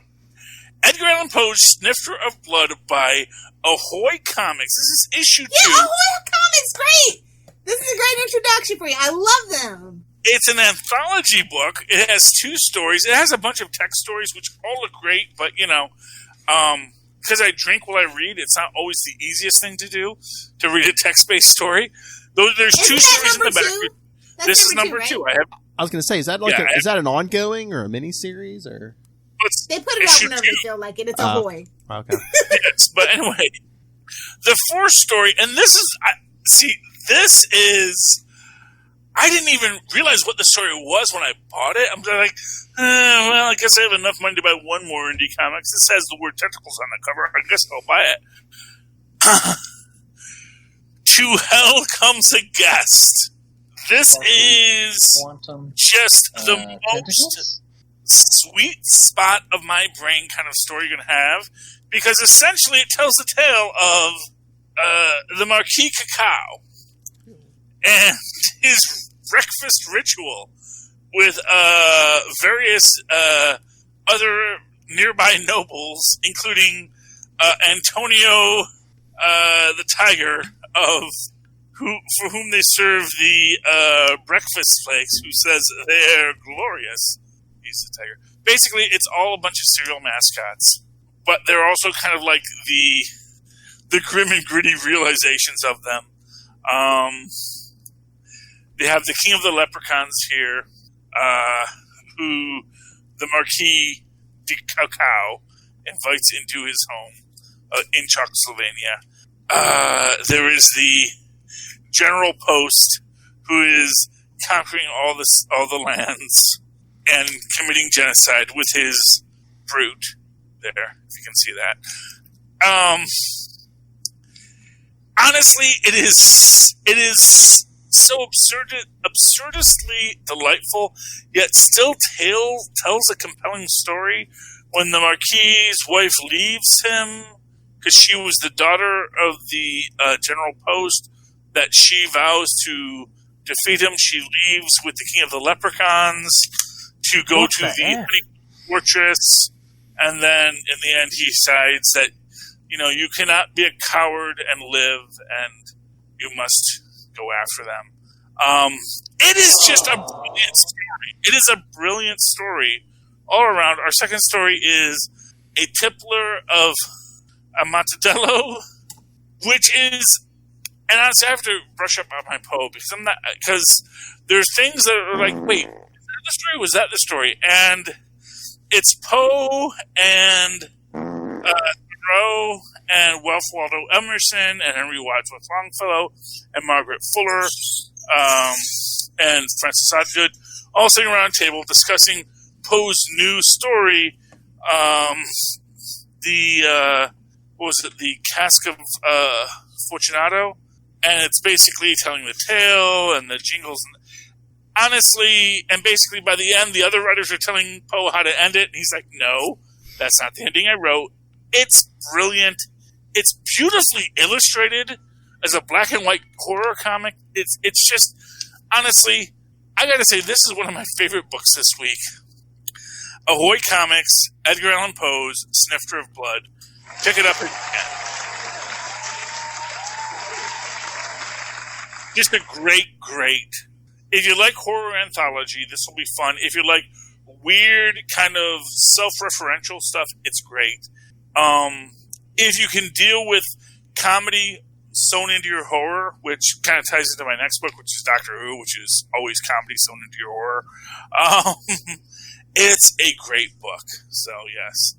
Edgar Allan Poe's Snifter of Blood by Ahoy Comics. This is issue 2. Yeah, Ahoy Comics, great! This is a great introduction for you. I love them. It's an anthology book. It has 2 stories. It has a bunch of text stories, which all look great, but, because I drink while I read, it's not always the easiest thing to do, to read a text-based story. There's 2 stories in the back. This is number 2. Right? I was going to say, is that is that an ongoing or a mini-series? Or? They put it out whenever they feel like it. It's Ahoy. Okay. Yes, but anyway, the 4th story, and this is... I didn't even realize what the story was when I bought it. I'm like, well, I guess I have enough money to buy one more indie comics. This has the word tentacles on the cover. I guess I'll buy it. To Hell Comes a Guest. This is just the most sweet spot of my brain kind of story you're going to have, because essentially it tells the tale of the Marquis Cacao and his breakfast ritual with various other nearby nobles, including Antonio the Tiger, for whom they serve the breakfast flakes, who says they're glorious. He's the tiger. Basically, it's all a bunch of cereal mascots, but they're also kind of like the the grim and gritty realizations of them. They have the King of the Leprechauns here, who the Marquis de Cacao invites into his home in Czechoslovakia. There is the General Post, who is conquering all the lands and committing genocide with his brute. There, if you can see that. Honestly, it is so absurdistly delightful, yet still tells a compelling story. When the Marquis's wife leaves him, because she was the daughter of the General Post, that she vows to defeat him, she leaves with the King of the Leprechauns to go to the fortress, and then in the end he decides that, you cannot be a coward and live, and you must go after them. It is just a brilliant story. It is a brilliant story all around. Our second story is a tippler of a Mortadello, which is, and honestly, I have to brush up on my Poe because there's things that are like, wait, is that the story? Was that the story? And it's Poe and Thoreau and Ralph Waldo Emerson and Henry Wadsworth Longfellow and Margaret Fuller and Francis Osgood all sitting around a table discussing Poe's new story, the Cask of Fortunato, and it's basically telling the tale and the jingles. Honestly, and basically by the end, the other writers are telling Poe how to end it, and he's like, no, that's not the ending I wrote. It's brilliant. It's beautifully illustrated as a black and white horror comic. It's just, honestly, I gotta say, this is one of my favorite books this week. Ahoy Comics, Edgar Allan Poe's Snifter of Blood. Pick it up again. Just a great. If you like horror anthology, this will be fun. If you like weird kind of self-referential stuff, it's great. If you can deal with comedy sewn into your horror, which kind of ties into my next book, which is Doctor Who, which is always comedy sewn into your horror, it's a great book. So, yes.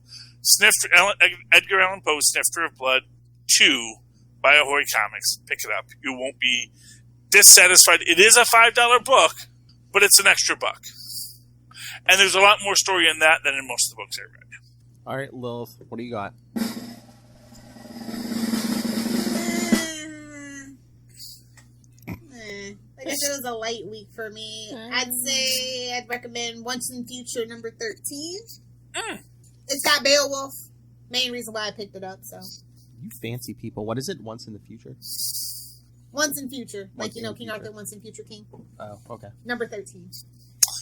Edgar Allan Poe's Snifter of Blood 2 by Ahoy Comics. Pick it up. You won't be dissatisfied. It is a $5 book, but it's an extra buck. And there's a lot more story in that than in most of the books I read. All right, Lilith, what do you got? I guess it was a light week for me. I'd say I'd recommend Once in Future number 13. It's got Beowulf. Main reason why I picked it up. So you fancy people. What is it? Once in the Future? Once in Future. Like, King Arthur, Once in Future King. Oh, okay. Number 13.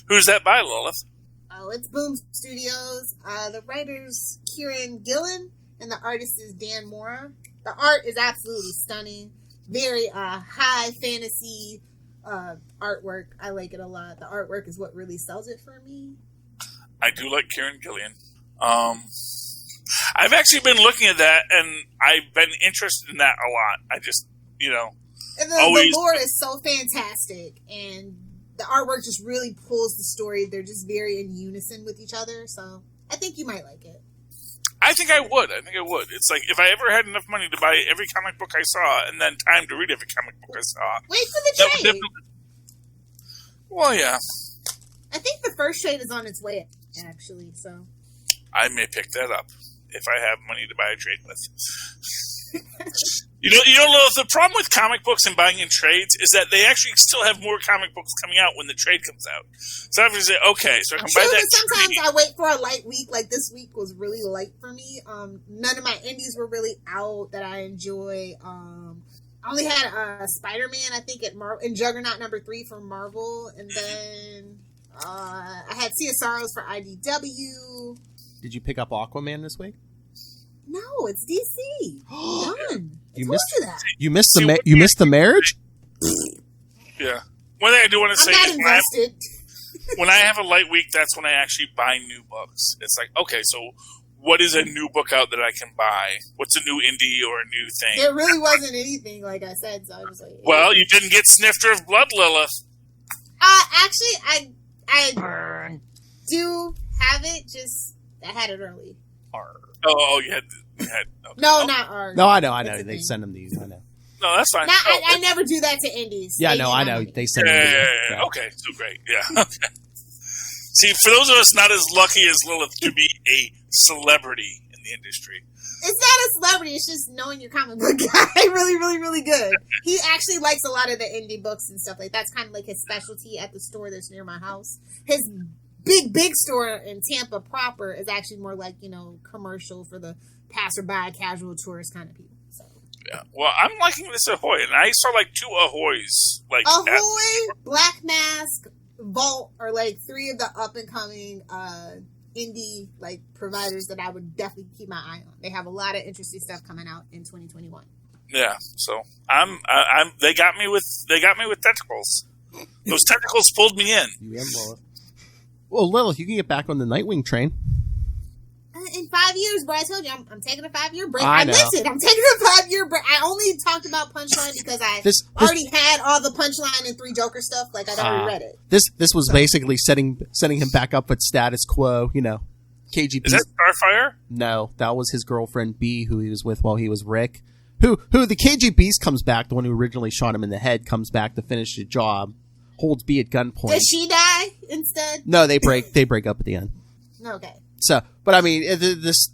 Who's that by, Lilith? Oh, it's Boom Studios. The writer's Kieran Gillen, and the artist is Dan Mora. The art is absolutely stunning. Very high fantasy artwork. I like it a lot. The artwork is what really sells it for me. I do like Kieran Gillen. I've actually been looking at that, and I've been interested in that a lot. I just, And the lore is so fantastic, and the artwork just really pulls the story. They're just very in unison with each other, so I think you might like it. I think I would. It's like, if I ever had enough money to buy every comic book I saw, and then time to read every comic book I saw. Wait for the trade. Well, yeah. I think the first trade is on its way, actually, so. I may pick that up if I have money to buy a trade with. You know, the problem with comic books and buying in trades is that they actually still have more comic books coming out when the trade comes out. So I have to say, okay, so I can buy that sometimes trade. I wait for a light week. Like, this week was really light for me. None of my indies were really out that I enjoy. I only had Spider-Man, I think, in Juggernaut number 3 from Marvel. And then I had Sea of Sorrows for IDW. Did you pick up Aquaman this week? No, it's DC. Done. You missed the marriage? Yeah. One thing I do want to say not is invested. when I have a light week, that's when I actually buy new books. It's like, okay, so what is a new book out that I can buy? What's a new indie or a new thing? There really wasn't anything, like I said, so I was like... Well, you didn't get Snifter of Blood Lilith. Actually, I do have it, just I had it early. Oh, you had okay. No, not R. No, I know. They send them these. I know. No, that's fine. I never do that to indies. Yeah, no, I know. They send them these. Yeah. Okay, so great. Yeah. Okay. See, for those of us not as lucky as Lilith to be a celebrity in the industry. It's not a celebrity. It's just knowing your comic book guy really, really, really good. He actually likes a lot of the indie books and stuff. Like, that's kind of like his specialty at the store that's near my house. His big store in Tampa proper is actually more like, commercial for the passerby, casual tourist kind of people. So. Yeah. Well, I'm liking this Ahoy, and I saw like 2 Ahoys. Like Ahoy, Black Mask, Vault are like 3 of the up and coming indie like providers that I would definitely keep my eye on. They have a lot of interesting stuff coming out in 2021. Yeah, so I'm they got me with tentacles. Those tentacles pulled me in. Well, Lilith, you can get back on the Nightwing train. In 5 years, bro, I told you I'm taking a 5-year break. I missed it. I'm taking a 5-year break. I only talked about Punchline because I already had all the Punchline and 3 Joker stuff. Like, I'd already read it. This was basically setting him back up with status quo, KGB. Is that Starfire? No, that was his girlfriend, B, who he was with while he was Rick. Who the KGBeast comes back, the one who originally shot him in the head, comes back to finish the job, holds B at gunpoint. Does she die instead? No, they break up at the end. Okay. So, but I mean,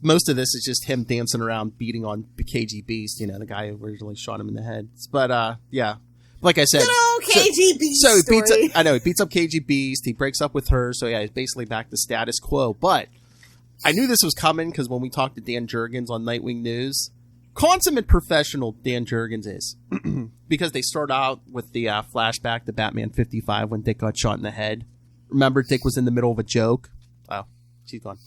most of this is just him dancing around, beating on KGBeast, the guy who originally shot him in the head. But yeah, like I said, good old KGBeast. So he beats up KGBeast. He breaks up with her. So yeah, he's basically back to status quo. But I knew this was coming because when we talked to Dan Jurgens on Nightwing News, consummate professional Dan Jurgens is, because they start out with the flashback to Batman 55 when Dick got shot in the head. Remember, Dick was in the middle of a joke. Oh, she's gone.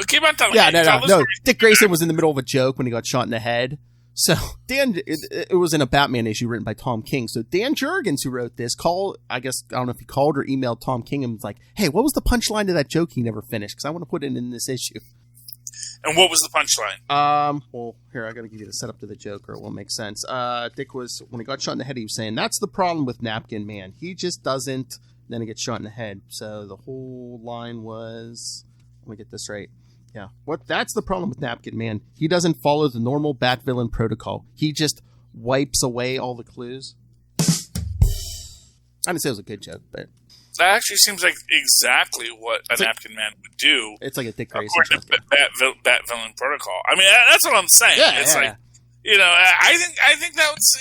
Keep on telling me. No. Dick Grayson was in the middle of a joke when he got shot in the head. So Dan, it was in a Batman issue written by Tom King. So Dan Jurgens, who wrote this, I don't know if he called or emailed Tom King and was like, "Hey, what was the punchline to that joke he never finished? Because I want to put it in this issue." And what was the punchline? Well, here, I got to give you the setup to the joke, or it won't make sense. Dick was, when he got shot in the head, he was saying, "That's the problem with Napkin Man. He just doesn't." Then he gets shot in the head. So the whole line was, let me get this right. Yeah. That's the problem with Napkin Man. He doesn't follow the normal Bat villain protocol. He just wipes away all the clues. I didn't say it was a good joke, but that actually seems like exactly what a Napkin Man would do. It's like a Dick Grayson. According to Bat villain protocol. I mean, that's what I'm saying. Yeah, it's like, I think that was,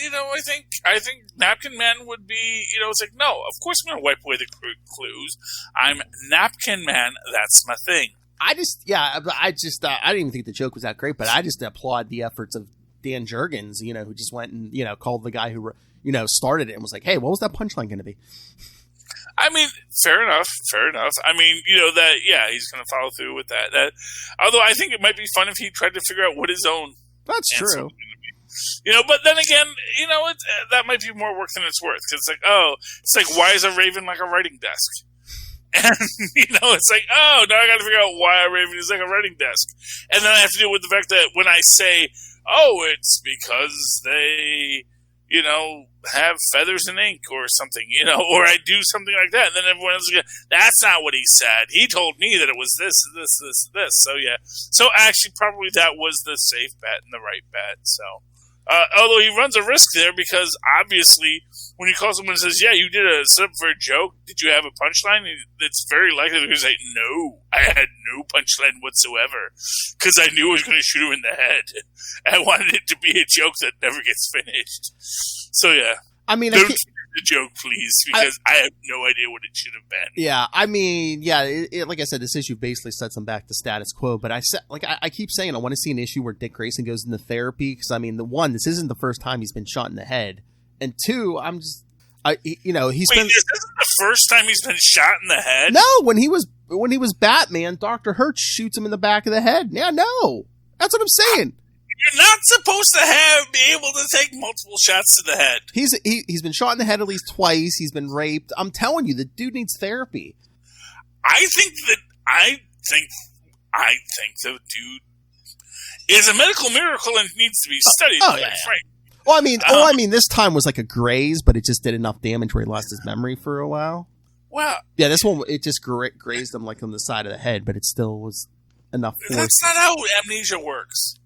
I think Napkin Man would be, it's like, no, of course I'm going to wipe away the clues. I'm Napkin Man. That's my thing. I didn't even think the joke was that great, but I just applaud the efforts of Dan Jurgens, who just went and, called the guy who, started it and was like, "Hey, what was that punchline going to be?" I mean, fair enough. I mean, he's going to follow through with that. Although I think it might be fun if he tried to figure out what his own. That's true. But then again, that might be more work than it's worth. Because it's like, why is a raven like a writing desk? And, it's like, now I got to figure out why a raven is like a writing desk. And then I have to deal with the fact that when I say, it's because they, have feathers and ink or something, or I do something like that. And then everyone else is like, that's not what he said. He told me that it was this. So, yeah. So, actually, probably that was the safe bet and the right bet. So, although he runs a risk there because obviously when he calls someone and says, "Yeah, you did a setup for a joke. Did you have a punchline?" It's very likely that he's like, "No, I had no punchline whatsoever because I knew I was going to shoot him in the head. I wanted it to be a joke that never gets finished." So yeah, I mean, don't shoot the joke, please, because I have no idea what it should have been. Yeah, I mean, like I said, this issue basically sets him back to status quo. But I keep saying, I want to see an issue where Dick Grayson goes into therapy because I mean, this isn't the first time he's been shot in the head. And 2, he's been. This isn't the first time he's been shot in the head? No, when he was Batman, Dr. Hertz shoots him in the back of the head. Yeah, no. That's what I'm saying. You're not supposed to be able to take multiple shots to the head. He's been shot in the head at least twice. He's been raped. I'm telling you, the dude needs therapy. I think I think the dude is a medical miracle and needs to be studied. Frank. Well, I mean, this time was like a graze, but it just did enough damage where he lost his memory for a while. Well, yeah, this one it just grazed him like on the side of the head, but it still was enough force. That's not how amnesia works.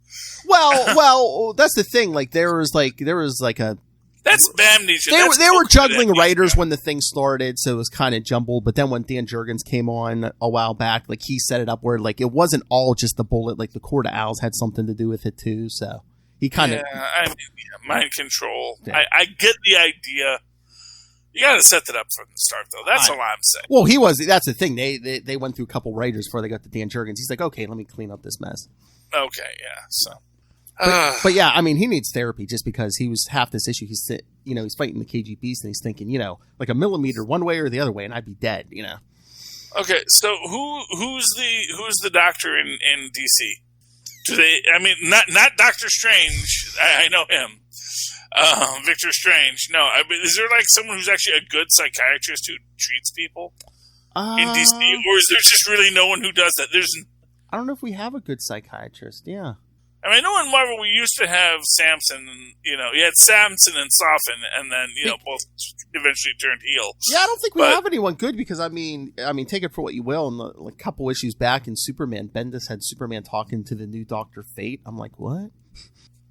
Well, that's the thing. Like there was like a. That's amnesia. They were juggling writers when the thing started, so it was kind of jumbled. But then when Dan Jurgens came on a while back, like he set it up where like it wasn't all just the bullet. Like the Court of Owls had something to do with it too. So he kind of mind control. Yeah. I get the idea. You got to set that up from the start, though. That's all I'm saying. Well, that's the thing. They went through a couple writers before they got to Dan Jurgens. He's like, okay, let me clean up this mess. Okay, yeah. So. But yeah, I mean, he needs therapy just because he was half this issue. He's fighting the KGBs and he's thinking, like a millimeter one way or the other way, and I'd be dead. Okay, so who's the doctor in DC? Do they? I mean, not Doctor Strange. I know him, Victor Strange. No, is there like someone who's actually a good psychiatrist who treats people in DC, or is there just really no one who does that? I don't know if we have a good psychiatrist. Yeah. I mean, I know in Marvel we used to have Samson, you had Samson and Soften, and then, both eventually turned heel. Yeah, I don't think we have anyone good because, I mean, take it for what you will. In the couple issues back in Superman, Bendis had Superman talking to the new Dr. Fate. I'm like, what?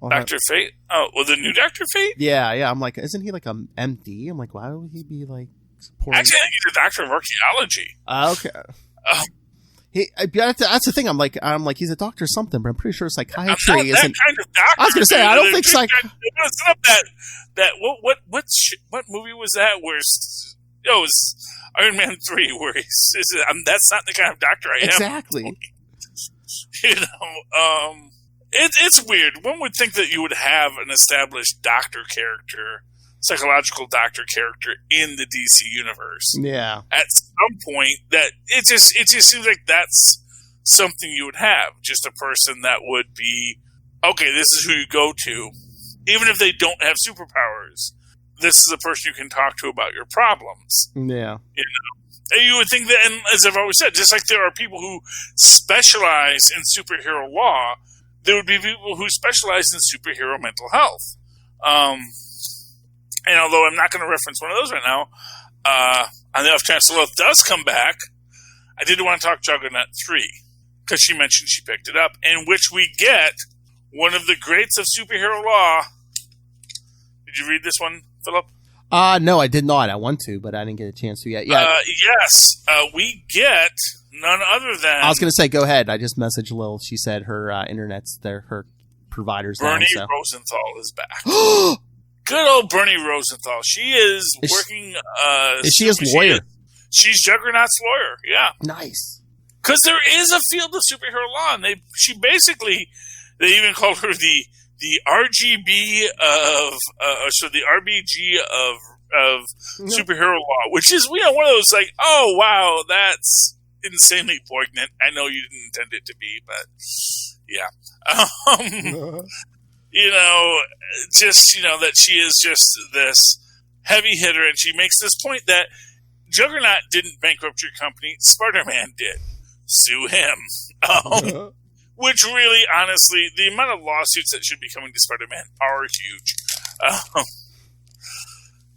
Dr. Fate? Oh, well, the new Dr. Fate? Yeah. I'm like, isn't he like a MD? I'm like, why would he be like supporting? Actually, I think he's a doctor of archaeology. Okay. That's the thing. I'm like, he's a doctor or something, but I'm pretty sure psychiatry isn't. That kind of doctor. I was going to say, I don't think what movie was that? Where it was Iron Man 3, where that's not the kind of doctor I am. Exactly. It's weird. One would think that you would have an established doctor character, psychological doctor character in the DC universe. Yeah. At some point, that it just seems like that's something you would have. Just a person that would be, okay, this is who you go to. Even if they don't have superpowers, this is a person you can talk to about your problems. Yeah. And you would think that, and as I've always said, just like there are people who specialize in superhero law, there would be people who specialize in superhero mental health. And although I'm not going to reference one of those right now, on the off chance Lilith does come back, I did want to talk Juggernaut 3, because she mentioned she picked it up, in which we get one of the greats of superhero law. Did you read this one, Philip? No, I did not. I want to, but I didn't get a chance to yet. Yeah. Yes, we get none other than... I was going to say, go ahead. I just messaged Lilith. She said her internet's there, her provider's Bernie down, so. Rosenthal is back. Good old Bernie Rosenthal. She is working... is she his lawyer? She's Juggernaut's lawyer, yeah. Nice. Because there is a field of superhero law, and she basically... They even called her the RGB of... the RBG of superhero law, which is, one of those like, oh, wow, that's insanely poignant. I know you didn't intend it to be, but yeah. That she is just this heavy hitter, and she makes this point that Juggernaut didn't bankrupt your company, Spider-Man did. Sue him. Which really, honestly, the amount of lawsuits that should be coming to Spider-Man are huge.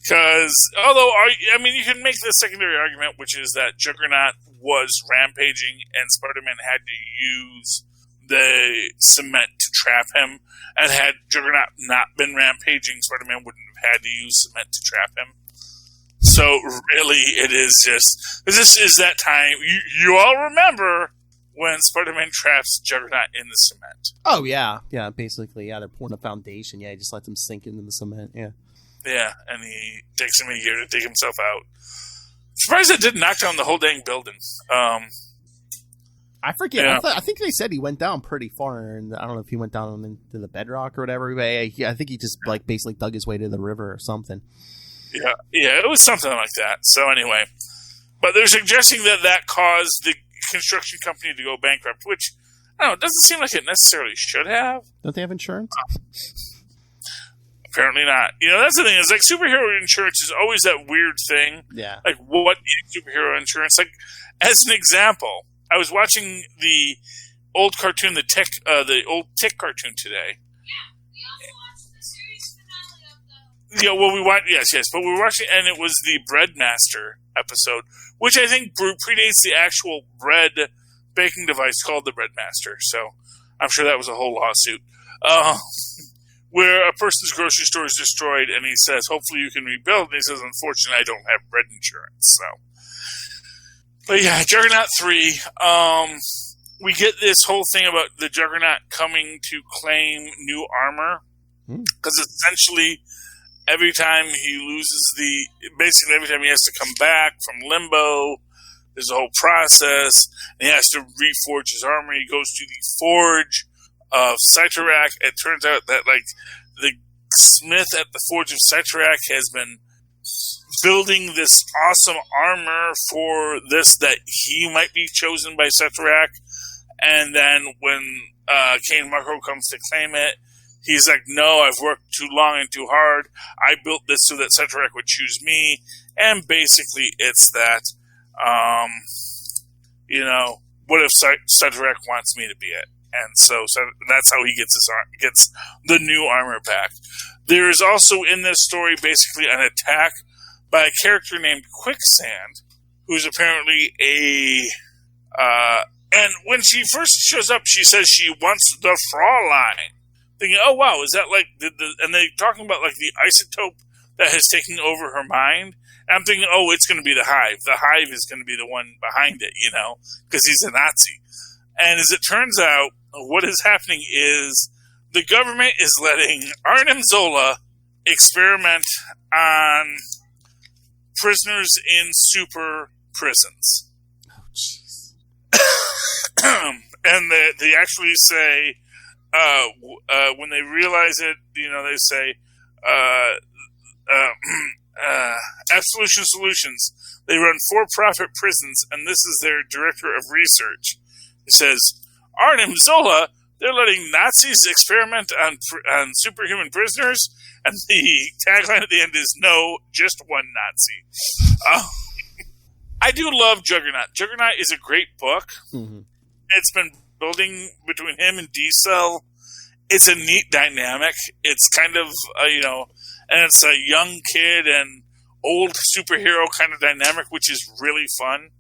Because, you can make the secondary argument, which is that Juggernaut was rampaging and Spider-Man had to use the cement to trap him. And had Juggernaut not been rampaging, Spider-Man wouldn't have had to use cement to trap him. So, really, it is just... This is that time... You all remember when Spider-Man traps Juggernaut in the cement. Oh, yeah. Yeah, basically, yeah, they're pouring a foundation. Yeah, he just lets him sink into the cement, yeah. Yeah, and he takes him a year to dig himself out. Surprised it didn't knock down the whole dang building. I forget. Yeah. I think they said he went down pretty far, and I don't know if he went down into the bedrock or whatever. But I think he just basically dug his way to the river or something. Yeah, it was something like that. So anyway, but they're suggesting that caused the construction company to go bankrupt, which I don't know, it doesn't seem like it necessarily should have. Don't they have insurance? Apparently not. That's the thing. Is like superhero insurance is always that weird thing. Yeah. Like, what is superhero insurance? Like, as an example, I was watching the old cartoon, the old Tick cartoon today. Yeah, well, we watched, yes, but we were watching, and it was the Breadmaster episode, which I think predates the actual bread baking device called the Breadmaster. So I'm sure that was a whole lawsuit. Where a person's grocery store is destroyed, and he says, hopefully you can rebuild. And he says, unfortunately, I don't have bread insurance. So, but yeah, Juggernaut 3. We get this whole thing about the Juggernaut coming to claim new armor. Because essentially, every time he loses basically every time he has to come back from limbo, there's a whole process, and he has to reforge his armor. He goes to the forge of Cyttorak. It turns out that, like, the smith at the forge of Cyttorak has been building this awesome armor for this, that he might be chosen by Cyttorak. And then when Cain Marko comes to claim it, he's like, no, I've worked too long and too hard. I built this so that Cyttorak would choose me. And basically it's that, what if Cyttorak wants me to be it? And so that's how he gets the new armor back. There is also in this story basically an attack by a character named Quicksand, who's apparently and when she first shows up, she says she wants the Fraulein. Thinking, oh wow, is that like and they're talking about like the isotope that has taken over her mind. And I'm thinking, oh, it's going to be the Hive. The Hive is going to be the one behind it, because he's a Nazi. And as it turns out, what is happening is the government is letting Arnim Zola experiment on prisoners in super prisons. Oh, jeez. And they actually say, when they realize it, they say, Absolution Solutions. They run for-profit prisons, and this is their director of research. He says, Arnim Zola, they're letting Nazis experiment on superhuman prisoners, and the tagline at the end is, no, just one Nazi. I do love Juggernaut. Juggernaut is a great book. Mm-hmm. It's been building between him and D-Cell. It's a neat dynamic. It's kind of, and it's a young kid and old superhero kind of dynamic, which is really fun.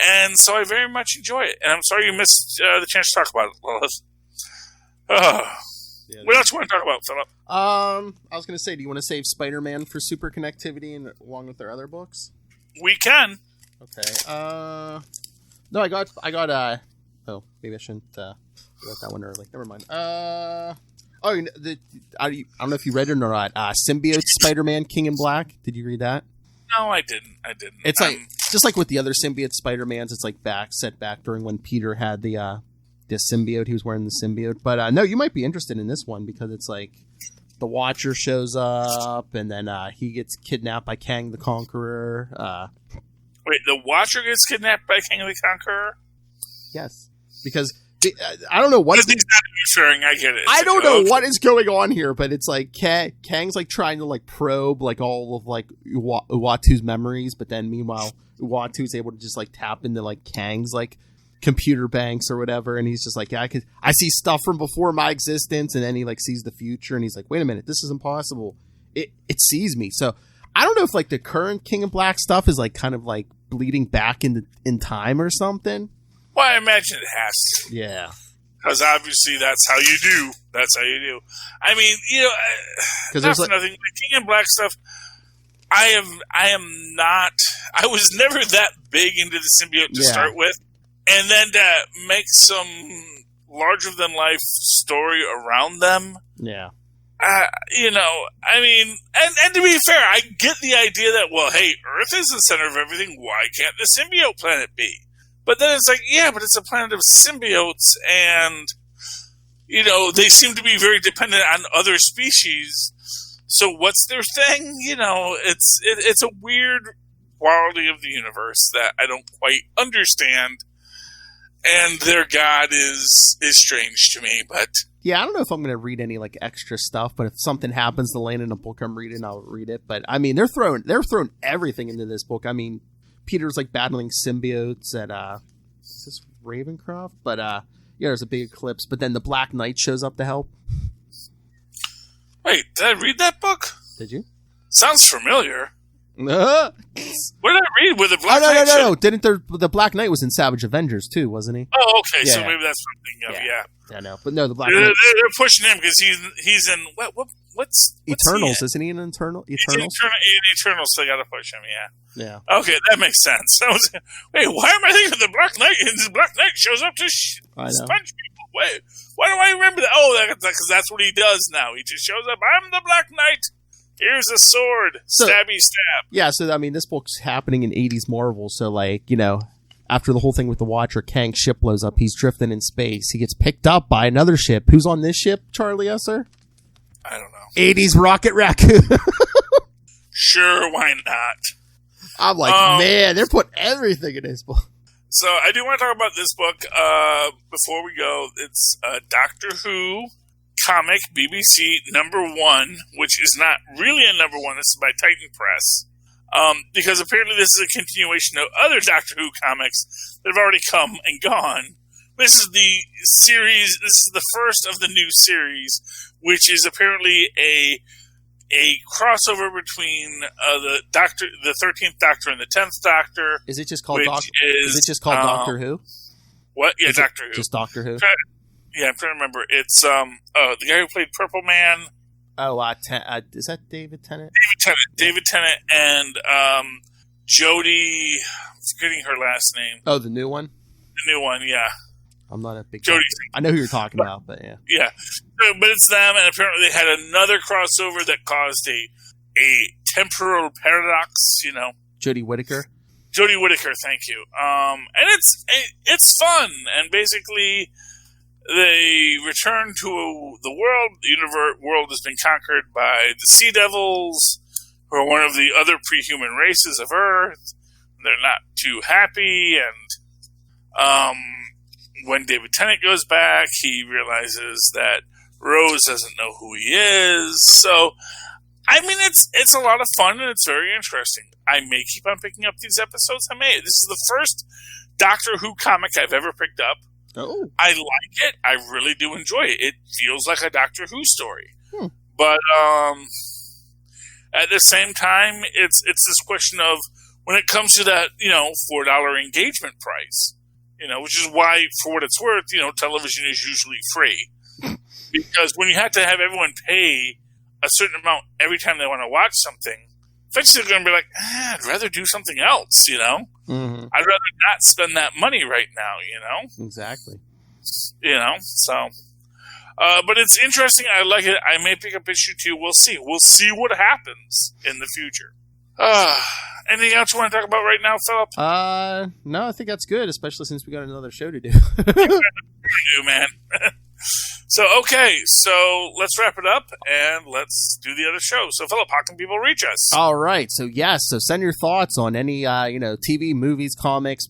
And so I very much enjoy it. And I'm sorry you missed the chance to talk about it, Lois. What else do you want to talk about, Philip? I was going to say, do you want to save Spider-Man for super connectivity and along with their other books? We can. Okay. No, I got. Oh, maybe I shouldn't. I got that one early. Never mind. I don't know if you read it or not. Symbiote Spider-Man King in Black. Did you read that? No, I didn't. It's like just like with the other symbiote Spider-Mans. It's like set back during when Peter had the symbiote. He was wearing the symbiote. But no, you might be interested in this one because it's like the Watcher shows up, and then he gets kidnapped by Kang the Conqueror. Wait, the Watcher gets kidnapped by Kang the Conqueror? Yes, because I don't know what. He's not reassuring. I get it. I don't know what is going on here, but it's like Kang's like trying to like probe like all of like Uatu's memories, but then meanwhile Uatu's able to just like tap into like Kang's like computer banks or whatever, and he's just like, yeah, I see stuff from before my existence, and then he like sees the future, and he's like, wait a minute, this is impossible. It sees me. So I don't know if like the current King of Black stuff is like kind of like bleeding back in time or something. Well, I imagine it has to. Yeah. Because obviously that's how you do. That's how you do. I mean, not for nothing. The King in Black stuff, I was never that big into the symbiote to start with. And then to make some larger-than-life story around them. Yeah. I mean, and to be fair, I get the idea that, well, hey, Earth is the center of everything. Why can't the symbiote planet be? But then it's like, yeah, but it's a planet of symbiotes, and, they seem to be very dependent on other species. So what's their thing? It's a weird quality of the universe that I don't quite understand. And their god is strange to me, but... Yeah, I don't know if I'm going to read any, like, extra stuff, but if something happens to land in a book I'm reading, I'll read it. But, I mean, they're throwing everything into this book. I mean, Peter's, like, battling symbiotes at, is this Ravencroft, but there's a big eclipse. But then the Black Knight shows up to help. Wait, did I read that book? Did you? Sounds familiar. What did I read? With the Black Knight? No. Didn't the Black Knight was in Savage Avengers too, wasn't he? Oh, okay. Yeah. So maybe that's something of I know, but no, the Black Knight. They're pushing him because he's in what's Eternals, isn't he in Eternals? He's in Eternals, so they got to push him. Yeah. Okay, that makes sense. Wait, why am I thinking the Black Knight? The Black Knight shows up to sponge people. Wait, why do I remember that? Oh, because that's what he does now. He just shows up. I'm the Black Knight. Here's a sword. Stabby stab. Yeah, so, I mean, this book's happening in 80s Marvel, so, after the whole thing with the Watcher, Kang's ship blows up. He's drifting in space. He gets picked up by another ship. Who's on this ship, Charlie Esser? I don't know. 80s Rocket Raccoon. Sure, why not? I'm like, man, they're putting everything in this book. So I do want to talk about this book before we go. It's Doctor Who comic, BBC #1, which is not really a #1. This is by Titan Press. Because apparently this is a continuation of other Doctor Who comics that have already come and gone. This is the series. This is the first of the new series, which is apparently a crossover between the 13th Doctor and the 10th Doctor. Is it just called Doctor Who? What? Yeah, Doctor Who. Just Doctor Who. Yeah, I'm trying to remember. It's the guy who played Purple Man. Oh, is that David Tennant? David Tennant and Jodie. I'm forgetting her last name. Oh, the new one. The new one, yeah. I'm not a big. Jodie. I know who you're talking about, but yeah. Yeah, but it's them, and apparently they had another crossover that caused a temporal paradox. Jodie Whittaker. Jodie Whittaker, thank you. And it's fun, and basically they return to the world. The universe world has been conquered by the Sea Devils, who are one of the other pre-human races of Earth. They're not too happy, and when David Tennant goes back, he realizes that Rose doesn't know who he is. So, I mean, it's a lot of fun, and it's very interesting. I may keep on picking up these episodes. This is the first Doctor Who comic I've ever picked up. Oh. I like it. I really do enjoy it. It feels like a Doctor Who story. But at the same time, it's this question of when it comes to that, $4 engagement price, which is why, for what it's worth, television is usually free. Because when you have to have everyone pay a certain amount every time they want to watch something, eventually they're going to be like, I'd rather do something else, Mm-hmm. I'd rather not spend that money right now, Exactly. So. But it's interesting. I like it. I may pick up issue 2. We'll see. We'll see what happens in the future. Anything else you want to talk about right now, Philip? No, I think that's good, especially since we got another show to do. Man. Okay, so let's wrap it up and let's do the other show. So, Philip, how can people reach us? All right. So send your thoughts on any, TV, movies, comics,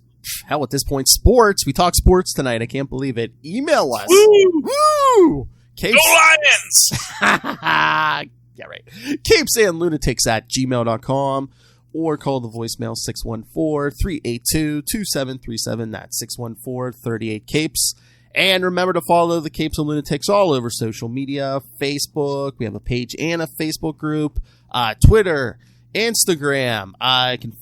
hell, at this point, sports. We talk sports tonight. I can't believe it. Email us. Woo! Woo! Go Lions! Yeah, right. capesandlunatics@gmail.com or call the voicemail 614-382-2737. That's 614-38-CAPES. And remember to follow the Capes and Lunatics all over social media, Facebook. We have a page and a Facebook group, Twitter, Instagram. You can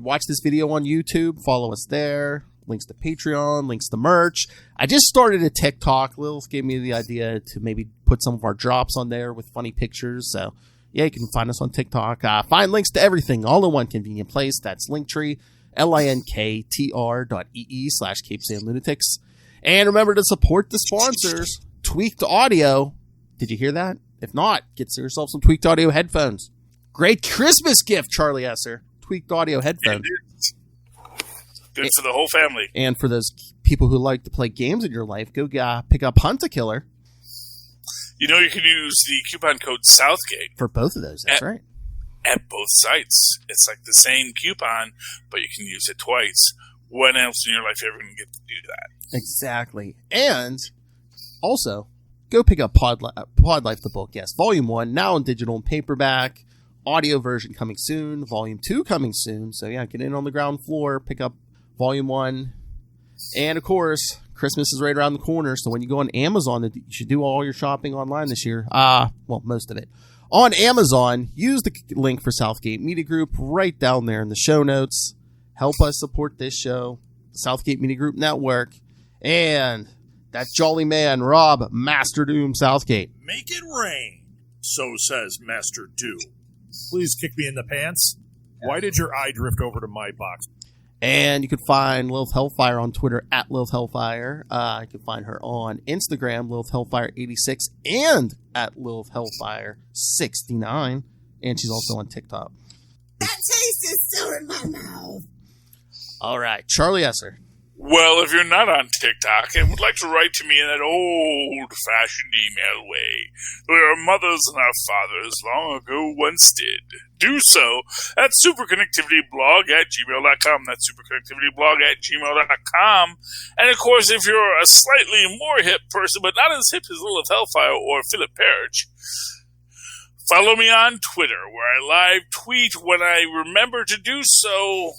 watch this video on YouTube. Follow us there. Links to Patreon, links to merch. I just started a TikTok. Lil gave me the idea to maybe put some of our drops on there with funny pictures. So, yeah, you can find us on TikTok. Find links to everything all in one convenient place. That's Linktree, linktr.ee/capesandlunatics. And remember to support the sponsors. Tweaked Audio. Did you hear that? If not, get yourself some Tweaked Audio headphones. Great Christmas gift, Charlie Esser. Tweaked Audio headphones. Good for the whole family. And for those people who like to play games in your life, go pick up Hunt a Killer. You can use the coupon code Southgate. For both of those, that's right. At both sites. It's like the same coupon, but you can use it twice. When else in your life are you ever going to get to do that? Exactly. And also, go pick up Pod Life, the book. Yes, Volume 1, now in digital and paperback. Audio version coming soon. Volume 2 coming soon. So, yeah, get in on the ground floor. Pick up Volume 1. And, of course, Christmas is right around the corner, so when you go on Amazon, you should do all your shopping online this year. Well, most of it. On Amazon, use the link for Southgate Media Group right down there in the show notes. Help us support this show, the Southgate Media Group Network, and that jolly man, Rob Master Doom Southgate. Make it rain, so says Master Doom. Please kick me in the pants. Why did your eye drift over to my box? And you can find Lilith Hellfire on Twitter at Lilith Hellfire. You can find her on Instagram, Lilith Hellfire86, and at Lilith Hellfire69. And she's also on TikTok. That taste is still in my mouth. All right, Charlie Esser. Well, if you're not on TikTok and would like to write to me in that old-fashioned email way, where our mothers and our fathers long ago once did, do so at superconnectivityblog@gmail.com. That's superconnectivityblog@gmail.com. And, of course, if you're a slightly more hip person, but not as hip as Lilith Hellfire or Philip Perich, follow me on Twitter, where I live tweet when I remember to do so.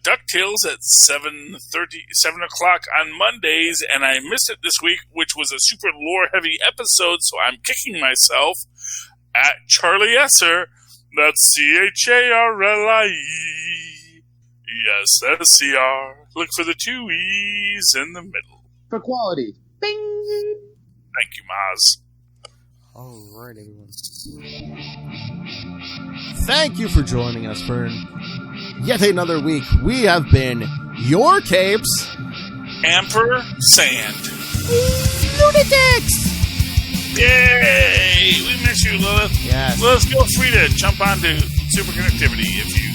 DuckTales at 7 o'clock on Mondays, and I missed it this week, which was a super lore-heavy episode, so I'm kicking myself at Charlie Esser. That's CHARLIE. Yes, that's CR. Look for the 2 E's in the middle. For quality. Bing! Thank you, Maz. All right, everyone. Thank you for joining us for yet another week. We have been your capes. Ampersand. Lunatics! Yay! We miss you, Lilith. Yes. Lilith, feel free to jump onto Superconnectivity if you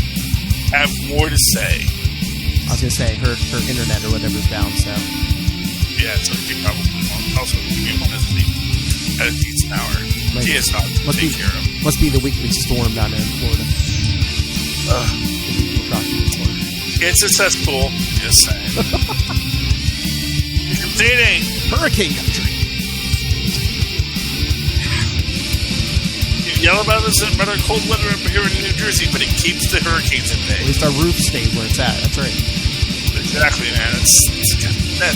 have more to say. I was going to say, her internet or whatever's down, so. Yeah, so she probably won't. Also, you won't sleep at a decent hour. Maybe. She is not to take care of. Must be the weekly storm down there in Florida. It's a cesspool. Just saying. You can see it ain't. Hurricane country. You yell about this about our cold weather up here in New Jersey, but it keeps the hurricanes at bay. At least our roof stayed where it's at. That's right. Exactly, man. It's that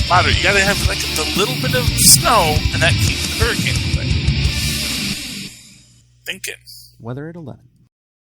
matter. You gotta have like a little bit of snow, and that keeps the hurricane away. Thinking. Weather at 11.